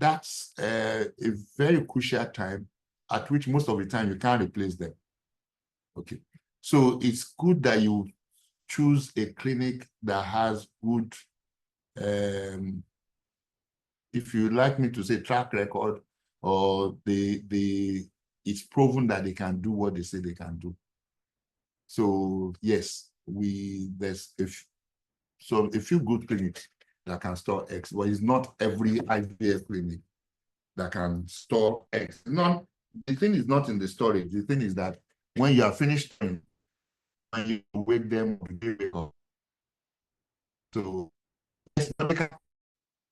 A: that's a very crucial time at which most of the time you can't replace them. Okay. So it's good that you choose a clinic that has good, if you like me to say track record, or it's proven that they can do what they say they can do. So yes, there's a few good clinics that can store eggs, but it's not every IVF clinic that can store eggs. The thing is not in the storage. The thing is that when you are finished, when you wake them, they wake up. So yes,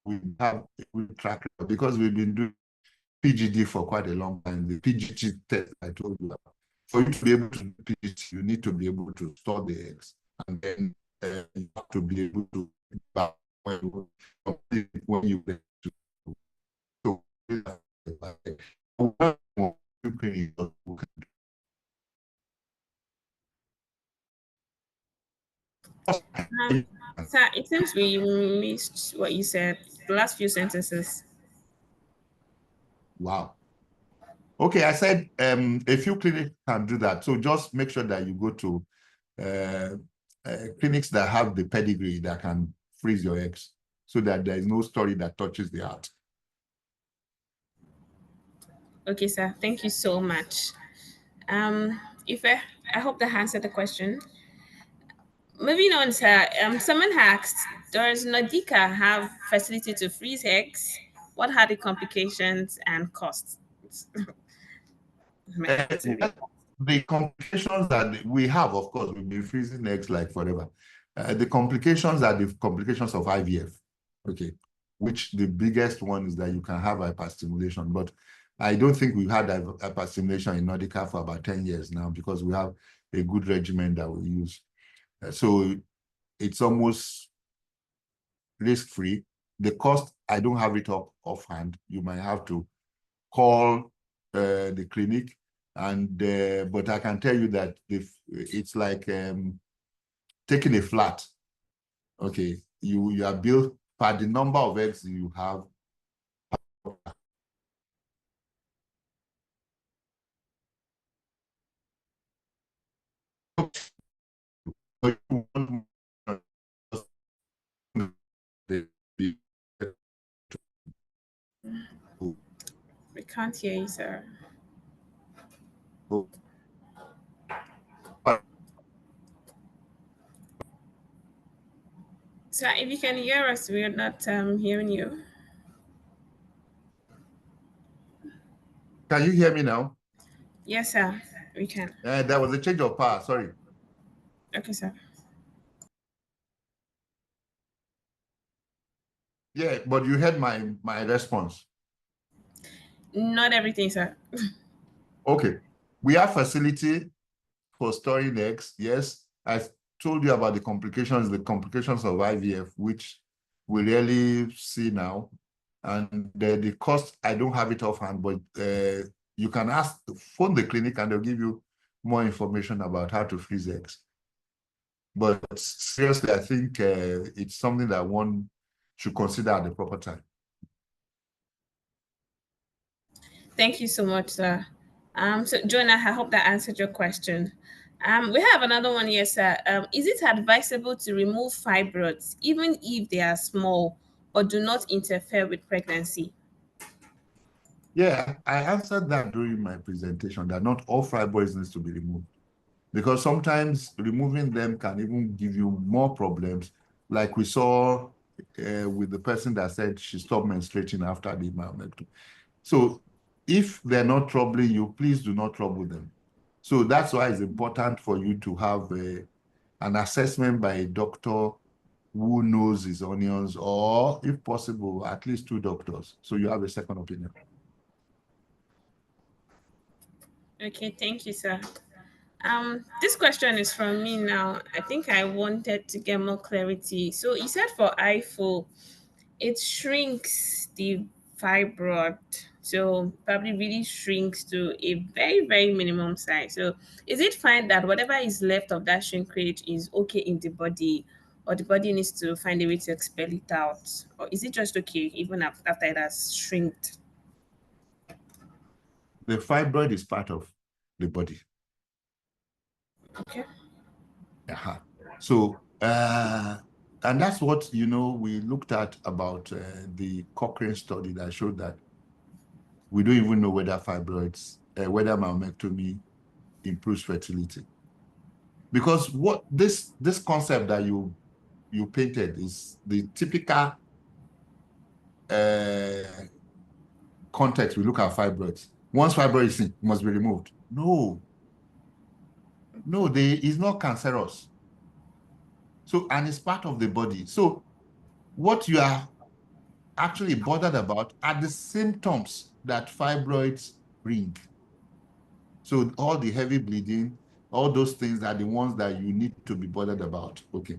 A: we have a good track record because we've been doing PGD for quite a long time. The PGT test I told you about. For you to be able to do PGT, you need to be able to store the eggs, and then you have to be able to when you get to. So
B: Sir, it seems we missed what you said, the last few sentences.
A: Wow. Okay, I said a few clinics can do that. So just make sure that you go to clinics that have the pedigree that can freeze your eggs, so that there is no story that touches the heart.
B: Okay, sir. Thank you so much. If I hope that answered the question. Moving on, sir. Someone asked, does Nordica have facility to freeze eggs? What are the complications and costs?
A: The complications that we have, of course, we've been freezing eggs like forever. The complications are the complications of IVF, okay, which the biggest one is that you can have hyperstimulation. But I don't think we've had hyperstimulation in Nordica for about 10 years now, because we have a good regimen that we use. So it's almost risk-free. The cost, I don't have it offhand. You might have to call the clinic, and but I can tell you that it's like taking a flat. Okay, you are billed by the number of eggs you have.
B: We can't hear you, sir. Sir, if you can hear us, we're not hearing you.
A: Can you hear me now?
B: Yes, sir, we can.
A: There was a change of power, sorry.
B: Okay, sir.
A: Yeah, but you heard my response.
B: Not everything, sir.
A: Okay, we have facility for storing eggs. Yes, I told you about the complications of IVF, which we rarely see now. And the cost, I don't have it offhand, but you can phone the clinic and they'll give you more information about how to freeze eggs. But seriously, I think it's something that one should consider at the proper time.
B: Thank you so much, sir. So Jonah, I hope that answered your question. We have another one here, sir. Is it advisable to remove fibroids even if they are small or do not interfere with pregnancy?
A: Yeah, I answered that during my presentation, that not all fibroids needs to be removed, because sometimes removing them can even give you more problems, like we saw with the person that said she stopped menstruating after the myomectomy. So if they're not troubling you, please do not trouble them. So that's why it's important for you to have an assessment by a doctor who knows his onions, or if possible, at least 2 doctors, so you have a second opinion.
B: Okay, thank you, sir. This question is from me now. I think I wanted to get more clarity. So you said for IFO, it shrinks the fibroid. So probably really shrinks to a very, very minimum size. So is it fine that whatever is left of that shrink rate is okay in the body? or the body needs to find a way to expel it out? Or is it just okay even after it has shrinked?
A: The fibroid is part of the body.
B: Okay.
A: So, and that's what, we looked at about the Cochrane study that showed that we don't even know whether whether mammectomy improves fertility. Because what this concept that you painted is the typical context we look at fibroids. Once fibroid is in, it must be removed. No, it's not cancerous. So, and it's part of the body. So what you are actually bothered about are the symptoms that fibroids bring. So all the heavy bleeding, all those things are the ones that you need to be bothered about. Okay.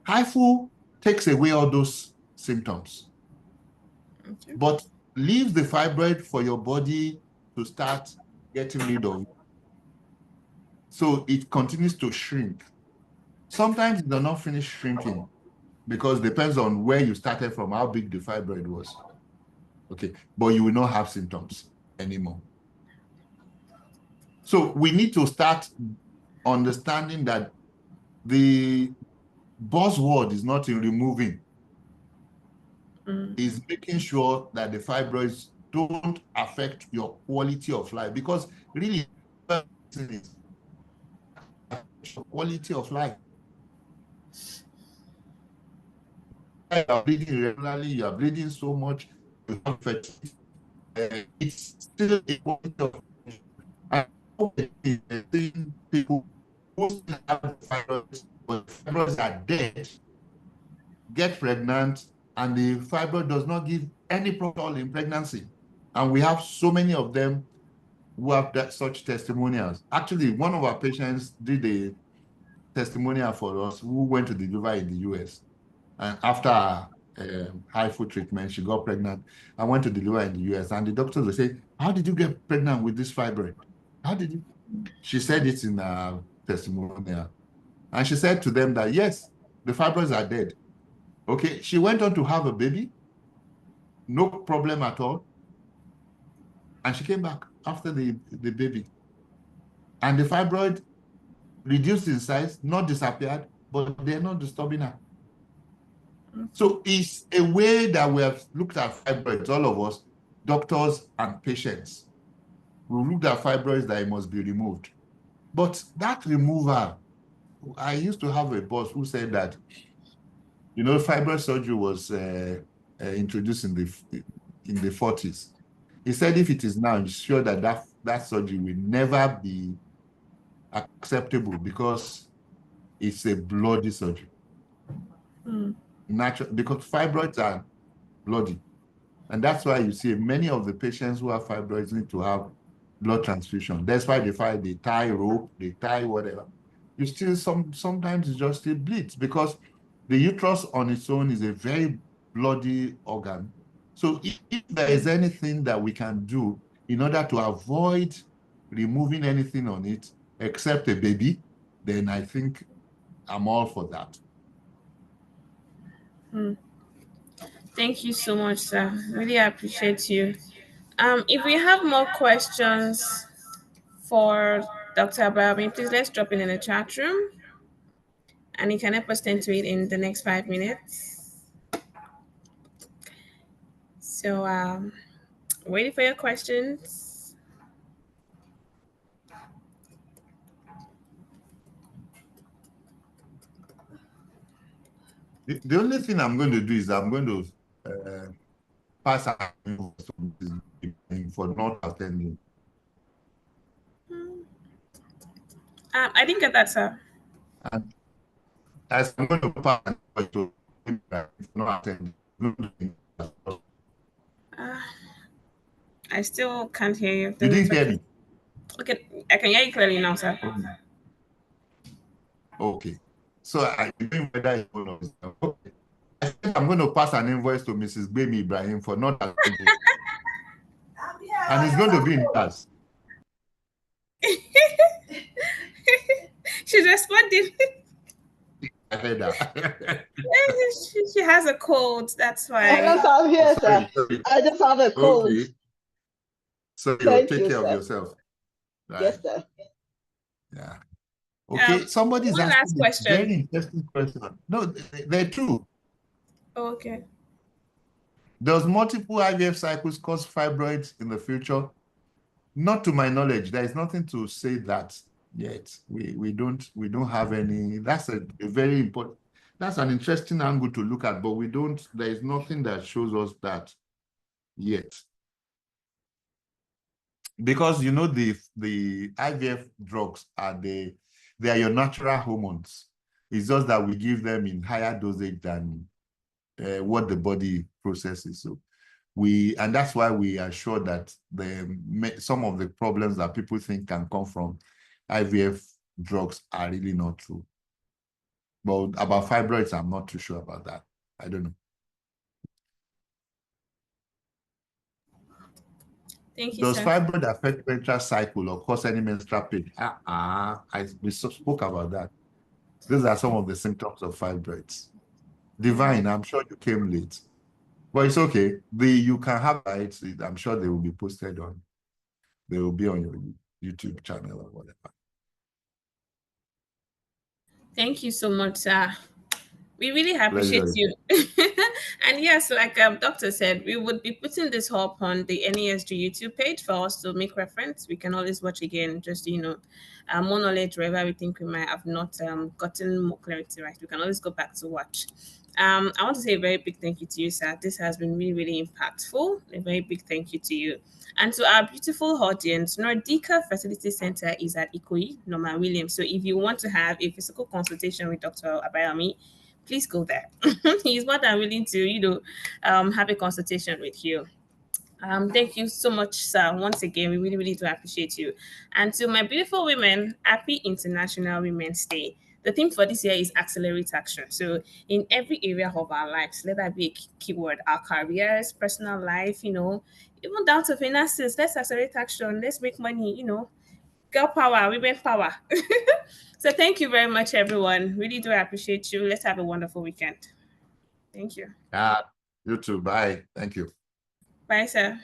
A: HIFU takes away all those symptoms,
B: Okay.
A: but leaves the fibroid for your body to start getting rid of. So it continues to shrink. Sometimes it does not finish shrinking because it depends on where you started from, how big the fibroid was. Okay, but you will not have symptoms anymore. So we need to start understanding that the buzzword is not in removing, is making sure that the fibroids don't affect your quality of life, because really it's your quality of life. You are bleeding regularly, you are bleeding so much, you have fatigue, it's still a quality of life. And seeing people who still have fibroids, but fibroids are dead, get pregnant, and the fibroid does not give any problem in pregnancy. And we have so many of them who have such testimonials. Actually, one of our patients did a testimonial for us who went to deliver in the US. And after HIFU treatment, she got pregnant and went to deliver in the US. And the doctors will say, how did you get pregnant with this fibroid? How did you? She said it in a testimonial. And she said to them that, yes, the fibroids are dead. Okay, she went on to have a baby, no problem at all. And she came back after the baby. And the fibroid reduced in size, not disappeared, but they're not disturbing her. So it's a way that we have looked at fibroids, all of us, doctors and patients. We looked at fibroids that it must be removed. But that removal, I used to have a boss who said that, fibroid surgery was introduced in the 40s. He said if it is now, he's sure that surgery will never be acceptable because it's a bloody surgery. Natural, because fibroids are bloody. And that's why you see many of the patients who have fibroids need to have blood transfusion. That's why they tie rope, they tie whatever. You still, sometimes it just still bleeds because the uterus on its own is a very bloody organ. So if there is anything that we can do in order to avoid removing anything on it, except a baby, then I think I'm all for that.
B: Thank you so much, sir. Really appreciate you. If we have more questions for Dr. Abayomi, please let's drop in the chat room, and you can help us tend to it in the next 5 minutes. So, waiting for your questions.
A: The only thing I'm going to do is I'm going to pass for not attending.
B: I didn't get that, sir.
A: And as I'm going to pass to not attending.
B: I still can't hear you.
A: You didn't hear me?
B: Okay, I can hear you clearly now, sir.
A: Okay. So I think whether okay. I think I'm going to pass an invoice to Mrs. Gbemi Ibrahim for not attending. And it's going to be in class.
B: She's responding.
A: I heard that.
B: She has a cold, that's why.
C: Yes, I'm here, sir.
A: Sorry.
C: I just have a cold.
A: Okay. So you
C: Thank
A: take
C: you,
A: care
C: sir.
A: of yourself. Right?
C: Yes, sir.
A: Yeah. Okay. Somebody's
B: one
A: asking
B: last
A: a
B: question.
A: very interesting question. No, they're true.
B: Okay.
A: Does multiple IVF cycles cause fibroids in the future? Not to my knowledge. There is nothing to say that yet. We don't have any. That's a very important. That's an interesting angle to look at, but we don't. There is nothing that shows us that yet. Because you know the IVF drugs they are your natural hormones. It's just that we give them in higher dosage than what the body processes. So and that's why we are sure that some of the problems that people think can come from IVF drugs are really not true. But about fibroids, I'm not too sure about that. I don't know.
B: Thank you,
A: Does
B: sir.
A: fibroid affect menstrual cycle or cause any menstrual pain? We spoke about that. These are some of the symptoms of fibroids. Divine, I'm sure you came late, but it's okay. You can have it. I'm sure they will be posted on. They will be on your YouTube channel or whatever.
B: Thank you so much, sir. We really appreciate
A: Pleasure.
B: you. And yes, like Doctor said, we would be putting this up on the NESG YouTube page for us to make reference. We can always watch again, just, more knowledge wherever we think we might have not gotten more clarity, right? We can always go back to watch. I want to say a very big thank you to you, sir. This has been really, really impactful. A very big thank you to you. And to our beautiful audience, Nordica Fertility Centre is at Ikoyi, Norman Williams. So if you want to have a physical consultation with Dr. Abayomi, please go there. He's more than willing to, have a consultation with you. Thank you so much, sir. Once again, we really, really do appreciate you. And to my beautiful women, happy International Women's Day. The theme for this year is accelerate action. So in every area of our lives, let that be a keyword, our careers, personal life, even down to finances, let's accelerate action. Let's make money, girl power, women power. So thank you very much, everyone. Really do appreciate you. Let's have a wonderful weekend. Thank you.
A: You too. Bye. Thank you.
B: Bye, sir.